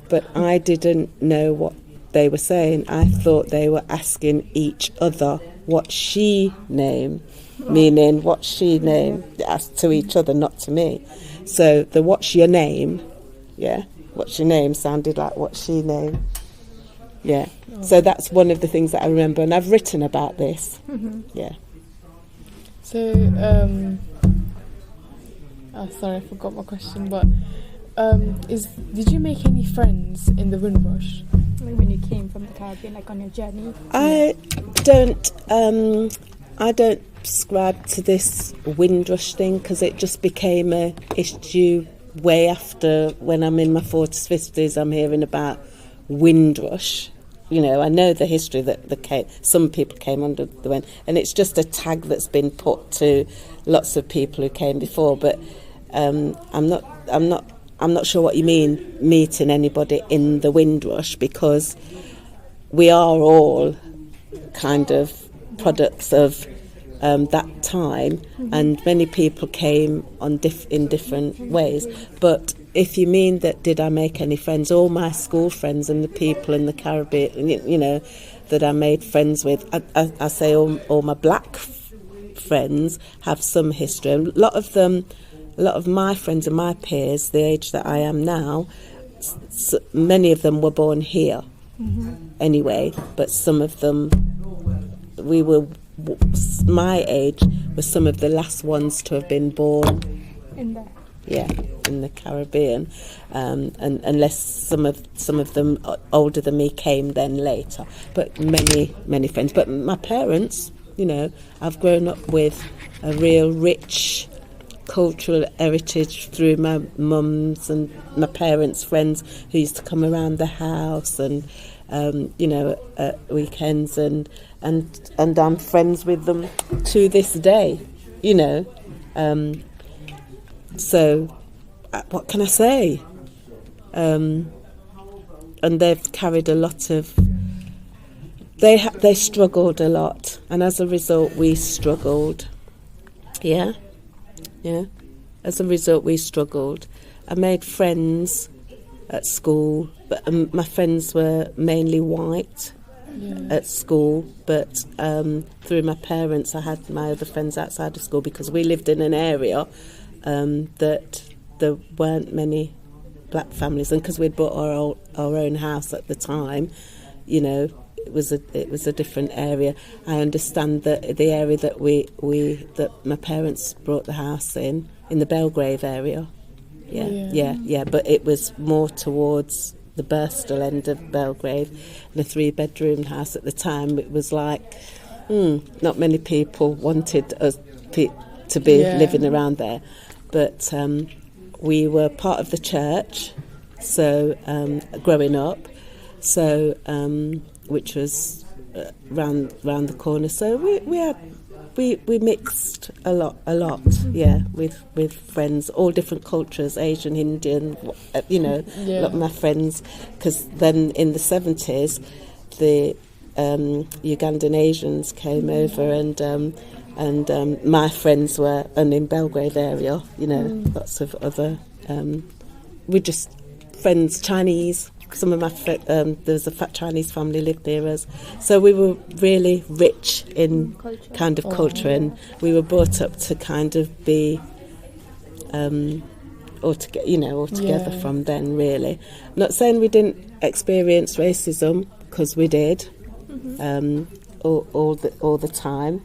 But I didn't know what they were saying. I thought they were asking each other, "What's she name?" Meaning, "What's she name?" Asked to each other, not to me. So the "What's your name?" Yeah. "What's your name?" sounded like "What's she name?" Yeah. So that's one of the things that I remember, and I've written about this. Yeah. So, sorry, I forgot my question, but did you make any friends in the Windrush? Like when you came from the Caribbean, like on your journey? I don't subscribe to this Windrush thing, because it just became a issue way after, when I'm in my 40s, 50s, I'm hearing about Windrush. You know, I know the history that some people came under the wind, and it's just a tag that's been put to lots of people who came before. But I'm not sure what you mean, meeting anybody in the Windrush, because we are all kind of products of that time, and many people came on in different ways. But if you mean that, did I make any friends? All my school friends and the people in the Caribbean, you know, that I made friends with, I say all my black friends have some history. A lot of my friends and my peers, the age that I am now, many of them were born here anyway, but some of them, my age was some of the last ones to have been born in there. Yeah, in the Caribbean, and unless some of them older than me came then later. But many friends. But my parents, you know, I've grown up with a real rich cultural heritage through my mum's and my parents' friends who used to come around the house, and you know, at weekends, and I'm friends with them to this day, you know. So, what can I say? And they've carried a lot of. They struggled a lot, and as a result, we struggled. Yeah. As a result, we struggled. I made friends at school, but my friends were mainly white at school. But through my parents, I had my other friends outside of school, because we lived in an area that there weren't many black families, and because we'd bought our own house at the time, you know, it was a different area. I understand that the area that that my parents brought the house in the Belgrave area, but it was more towards the Birstall end of Belgrave, in a 3-bedroom house at the time. It was like not many people wanted us to be living around there. But we were part of the church, so growing up, so which was round the corner. So we mixed a lot, with friends, all different cultures, Asian, Indian, you know, a lot of my friends, because then in the 70s, the Ugandan Asians came over, and my friends were, and in Belgrave area, you know, lots of other, we just friends, Chinese. Some of my there was a fat Chinese family lived near us, so we were really rich in kind of culture, and we were brought up to kind of be altogether from then. Really, I'm not saying we didn't experience racism, because we did, all the time.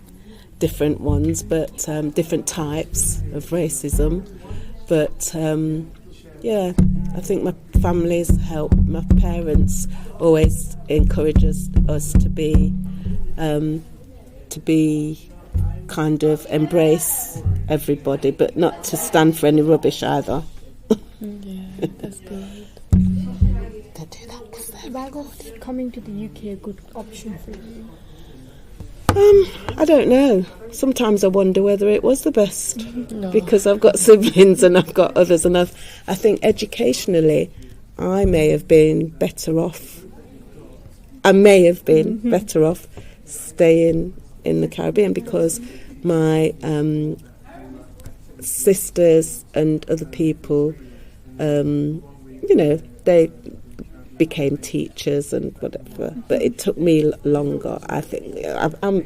Different ones, but different types of racism. But I think my family's help. My parents always encouraged us to be kind of embrace everybody, but not to stand for any rubbish either. That's good. They do that because they're Why was coming to the UK a good option for you? I don't know. Sometimes I wonder whether it was the best No. because I've got siblings and I've got others, and I think educationally I may have been better off. I may have been better off staying in the Caribbean because my sisters and other people, they became teachers and whatever, but it took me longer. I think I'm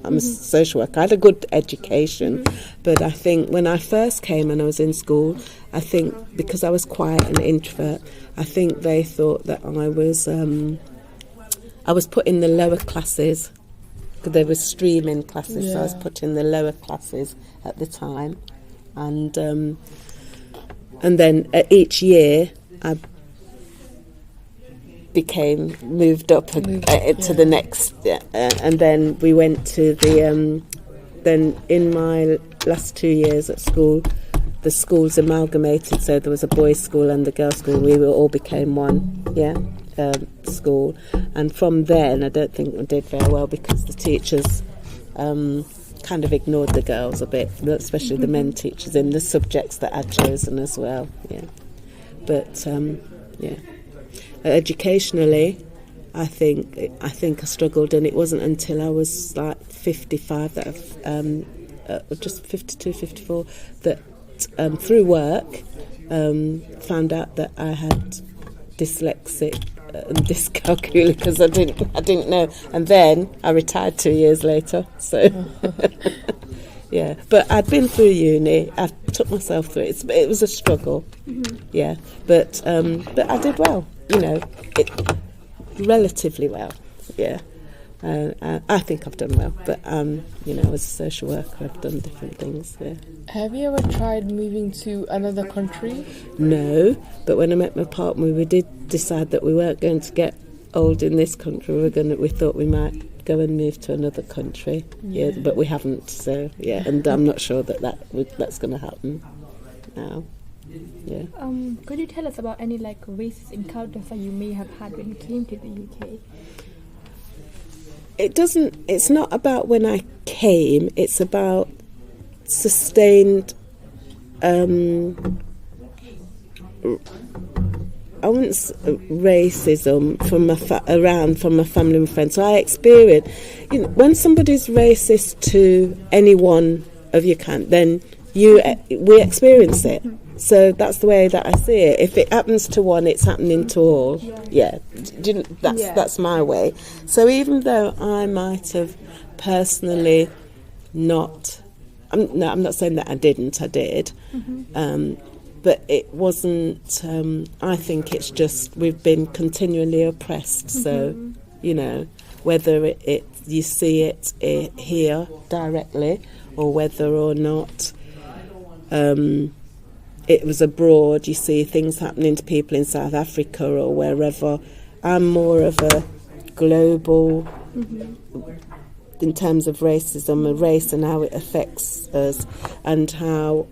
a social worker. I had a good education, but I think when I first came and I was in school, I think because I was quiet and introvert, I think they thought that I was put in the lower classes because they were streaming classes, so I was put in the lower classes at the time, and then each year I moved up to the next, and then we went to the then in my last 2 years at school, the schools amalgamated, so there was a boys' school and the girls' school. We all became one school, and from then I don't think we did very well because the teachers kind of ignored the girls a bit, especially the men teachers in the subjects that I'd chosen as well. But educationally, I think I struggled, and it wasn't until I was like 55 that just 52, 54, that through work found out that I had dyslexic and dyscalculia because I didn't know, and then I retired 2 years later. So but I'd been through uni. I took myself through it. It was a struggle, but I did well. Relatively well. I think I've done well, but as a social worker, I've done different things. Have you ever tried moving to another country? No, but when I met my partner, we did decide that we weren't going to get old in this country. We thought we might go and move to another country. But we haven't. So and I'm not sure that's going to happen now. Could you tell us about any racist encounters that you may have had when you came to the UK? It's not about when I came, it's about sustained racism from my family and friends. So I experienced, when somebody's racist to any one of your kind, then we experience it. So that's the way that I see it. If it happens to one, it's happening to all. That's my way. So even though I might have personally not, I'm not saying that I didn't. I did, but it wasn't. I think it's just we've been continually oppressed. So whether you see it here directly or whether or not. It was abroad, you see things happening to people in South Africa or wherever. I'm more of a global, in terms of racism and race and how it affects us and how,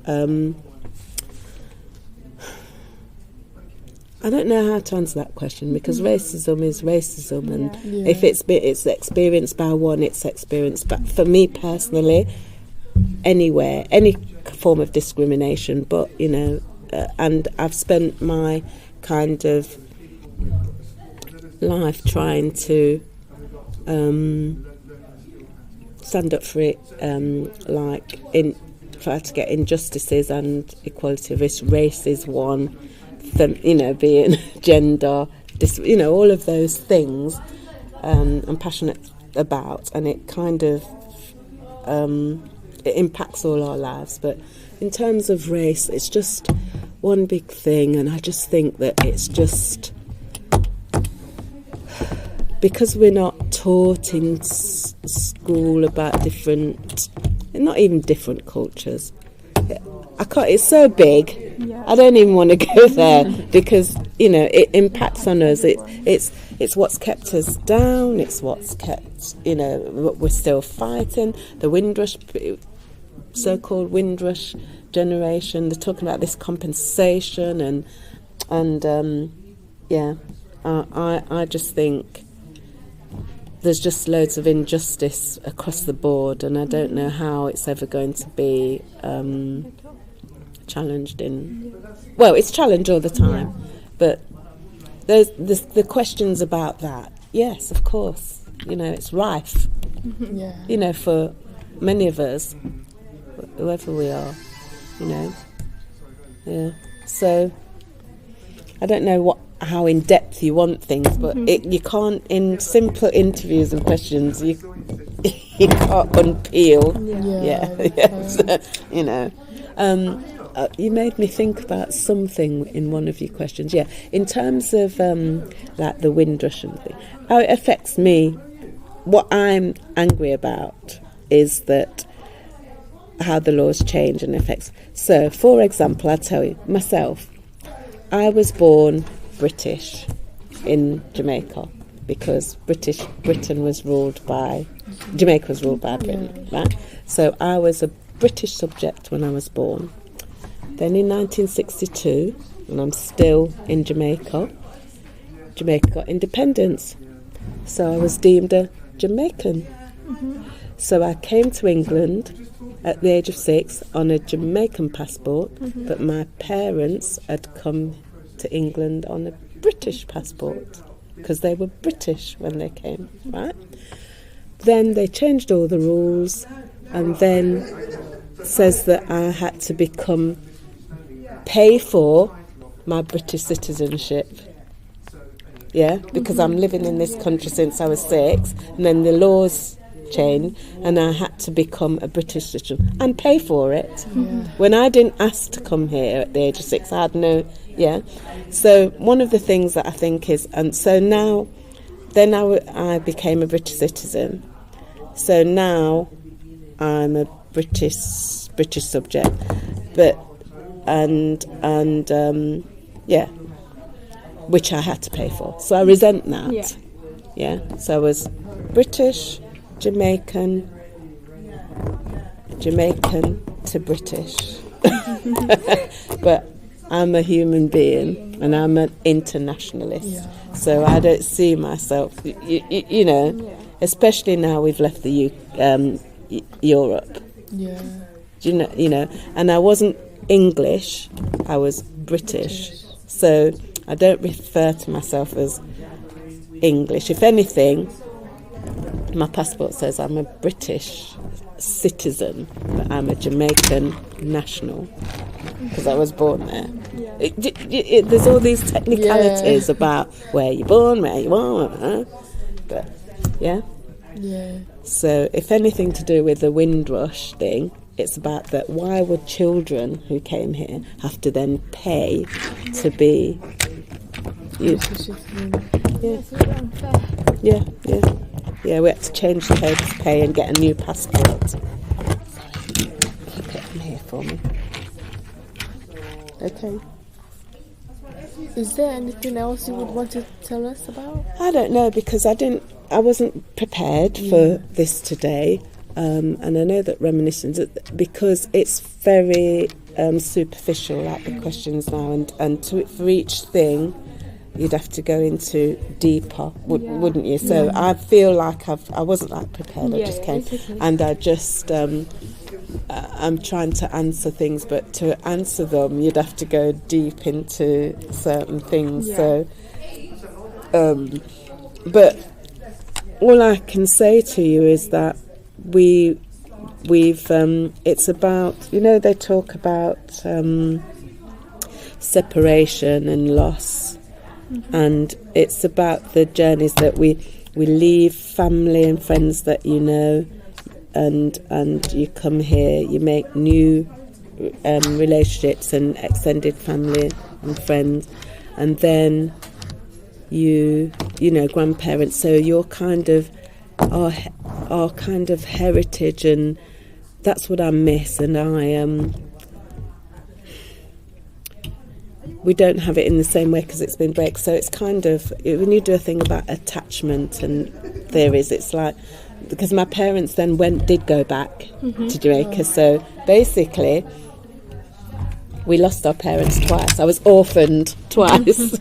I don't know how to answer that question because racism is racism, and if it's experienced by one, it's experienced by, for me personally, anywhere, any form of discrimination, but and I've spent my kind of life trying to stand up for it, try to get injustices and equality of race is one, being gender, all of those things I'm passionate about, and it kind of it impacts all our lives. But in terms of race, it's just one big thing, and I just think that it's just because we're not taught in school about not even different cultures. It's so big. I don't even want to go there because it impacts on us. It's what's kept us down. It's what's kept we're still fighting. The Windrush, so-called Windrush generation. They're talking about this compensation, and And yeah, I just think there's just loads of injustice across the board, and I don't know how it's ever going to be challenged in... Well, it's challenged all the time, but there's the questions about that. Yes, of course, you know, it's rife. Yeah. You know, for many of us, whoever we are, you know. Yeah. So I don't know how in depth you want things, but you can't, in simple interviews and questions, you can't unpeel. Yeah. So, you know. You made me think about something in one of your questions. Yeah, in terms of like the Windrush and thing, how it affects me. What I'm angry about is that how the laws change and affects. So, for example, I'll tell you myself. I was born British in Jamaica because Britain was ruled by Jamaica was ruled by Britain, right? So I was a British subject when I was born. Then in 1962, and I'm still in Jamaica, Jamaica got independence. So I was deemed a Jamaican. So I came to England at the age of 6 on a Jamaican passport, but my parents had come to England on a British passport because they were British when they came, right? Then they changed all the rules, and then says that I had to pay for my British citizenship. Yeah, because I'm living in this country since I was 6, and then the laws changed, and I had to become a British citizen and pay for it. When I didn't ask to come here at the age of 6, I had no. Yeah, so one of the things that I think is, and so now, then I became a British citizen. So now I'm a British subject, but yeah, which I had to pay for. So I resent that. Yeah. So I was British, Jamaican to British, but I'm a human being and I'm an internationalist. So I don't see myself, you know, especially now we've left the Europe. Yeah. You know, and I wasn't English, I was British. So I don't refer to myself as English. If anything, my passport says I'm a British citizen, but I'm a Jamaican national because I was born there. There's all these technicalities about where you're born, where you are, but yeah. So if anything to do with the Windrush thing, it's about that why would children who came here have to then pay to be Yeah, we had to change the code to pay and get a new passport. Sorry, keep it in here for me. Okay. Is there anything else you would want to tell us about? I don't know, because I wasn't prepared for this today, and I know that reminiscence, because it's very superficial, like the questions now, and for each thing you'd have to go into deeper, wouldn't you? So I feel like I wasn't that prepared. I just came, and I just I'm trying to answer things, but to answer them, you'd have to go deep into certain things. So, but all I can say to you is that we've it's about, you know, they talk about separation and loss. And it's about the journeys that we leave family and friends that you know, and you come here, you make new relationships and extended family and friends, and then you know, grandparents. So you're kind of our kind of heritage, and that's what I miss. And we don't have it in the same way because it's been break. So it's kind of, when you do a thing about attachment and theories, it's like, because my parents then did go back to Jamaica. So basically, we lost our parents twice. I was orphaned twice.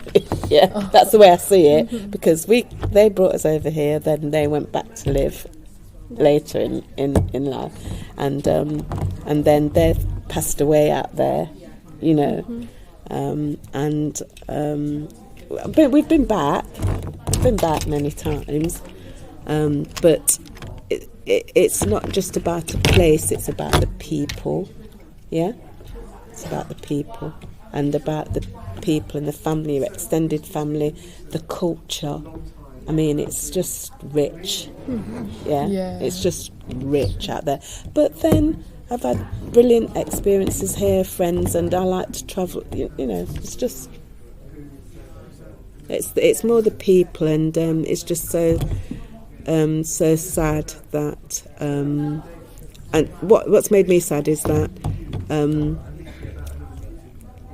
Yeah, that's the way I see it, because they brought us over here, then they went back to live later in life, and then they passed away out there, you know. But we've been back many times, but it's not just about a place, it's about the people. Yeah, it's about the people, and about the people and the family, your extended family, the culture. I mean, it's just rich. Yeah, it's just rich out there. But then I've had brilliant experiences here, friends, and I like to travel. You know, it's just, it's more the people, and it's just so sad that. And what's made me sad is that,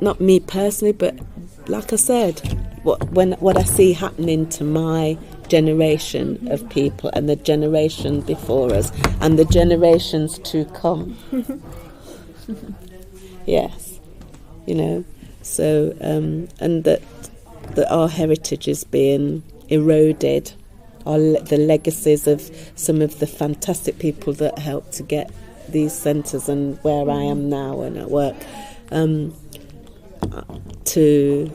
not me personally, but like I said, what I see happening to my generation of people, and the generation before us, and the generations to come. Yes, you know. So and that our heritage is being eroded. The legacies of some of the fantastic people that helped to get these centres and where I am now and at work, to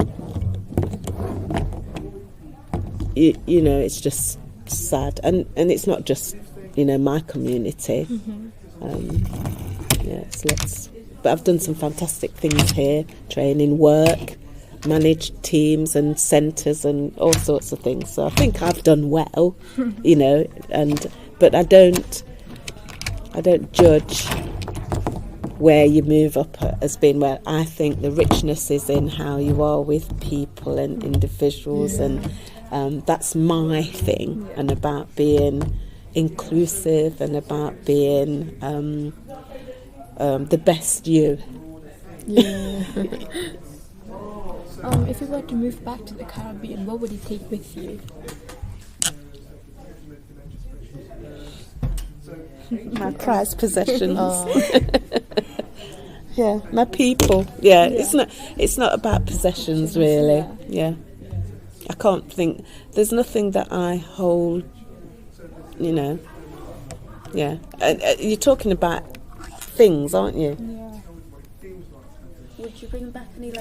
you know, it's just sad, and it's not just, you know, my community. But I've done some fantastic things here, training, work, managed teams and centres and all sorts of things. So I think I've done well, you know, but I don't judge where you move up as being where. I think the richness is in how you are with people and individuals, and that's my thing, and about being inclusive and about being the best you. Yeah. If you were to move back to the Caribbean, what would you take with you? My prized possessions. Yeah, my people. Yeah, it's not about possessions really. Yeah. I can't think, there's nothing that I hold, you know. Yeah. You're talking about things, aren't you? Yeah. Would you bring back any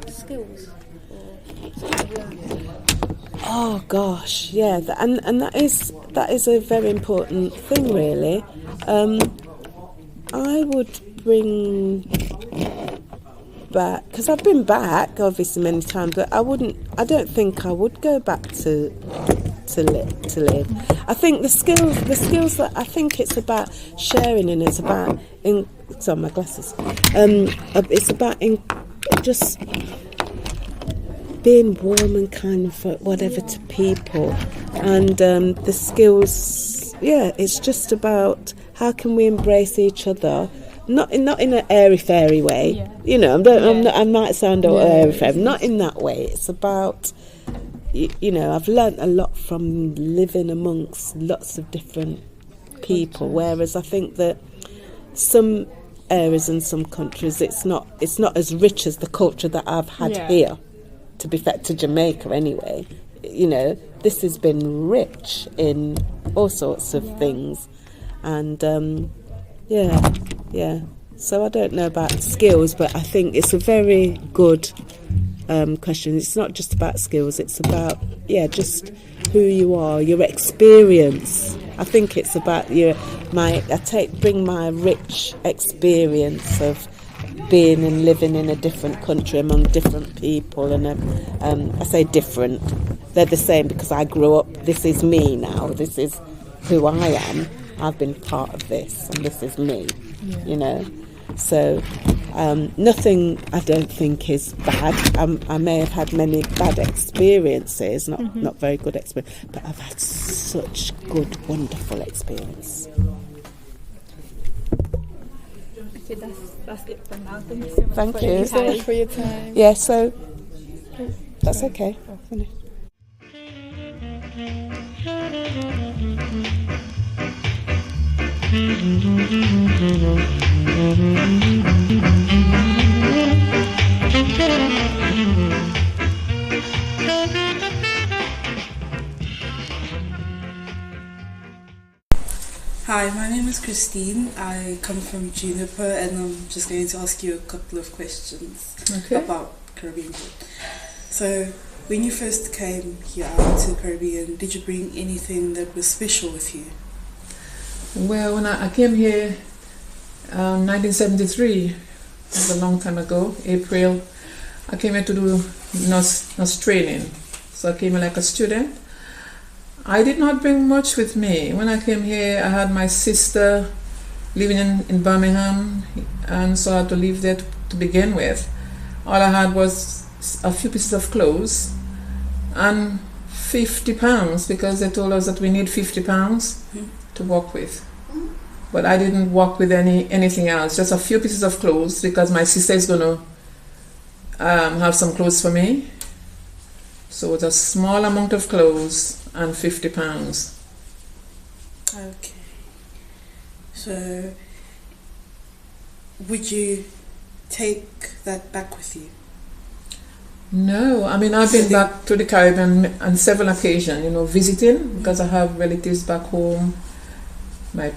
skills? Oh gosh, yeah, and that is a very important thing, really. I would bring back, because I've been back obviously many times, but I don't think I would go back to live. I think the skills that I think it's about sharing, and it's about sorry, my glasses. It's about just being warm and kind for whatever to people, and the skills. Yeah, it's just about how can we embrace each other, not in an airy fairy way. Yeah. You know, I might sound all airy fairy. Not in that way. It's about, you know, I've learnt a lot from living amongst lots of different people. Whereas I think that some areas in some countries, it's not as rich as the culture that I've had here. To be fair, to Jamaica anyway, you know, this has been rich in all sorts of things, and so I don't know about skills, but I think it's a very good question. It's not just about skills, it's about just who you are, your experience. I think it's about bring my rich experience of being and living in a different country among different people, and I say different, they're the same because I grew up, this is me now, this is who I am, I've been part of this, and this is me, you know. So nothing I don't think is bad. I may have had many bad experiences, not very good experience, but I've had such good, wonderful experience. Okay, that's it for now. Thank you so much. Thank you so much for your time. Yeah, so that's okay. I'll finish. Hi, my name is Christine. I come from Juniper and I'm just going to ask you a couple of questions about Caribbean food. So, when you first came here to the Caribbean, did you bring anything that was special with you? Well, when I came here 1973, it was a long time ago, April, I came here to do nurse training. So I came here like a student. I did not bring much with me. When I came here, I had my sister living in Birmingham, and so I had to live there to begin with. All I had was a few pieces of clothes and £50 because they told us that we need £50 to walk with. But I didn't walk with anything else, just a few pieces of clothes because my sister is going to have some clothes for me. So it was a small amount of clothes and £50. Okay. So, would you take that back with you? No, I mean I've been back to the Caribbean on several occasions, visiting because I have relatives back home. My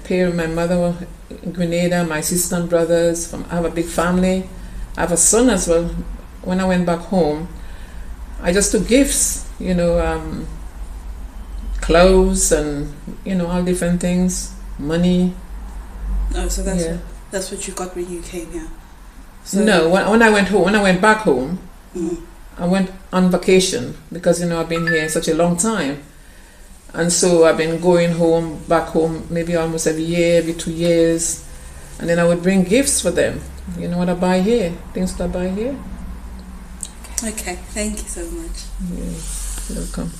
mother was in Grenada, my sister and brothers. I have a big family. I have a son as well. When I went back home, I just took gifts, clothes and all different things, money. Oh, so that's what you got when you came here. So no, when I went back home, I went on vacation because I've been here such a long time, and so I've been going back home maybe almost every year, every 2 years, and then I would bring gifts for them. What I buy here, things that I buy here. Okay, thank you so much. Yes, welcome.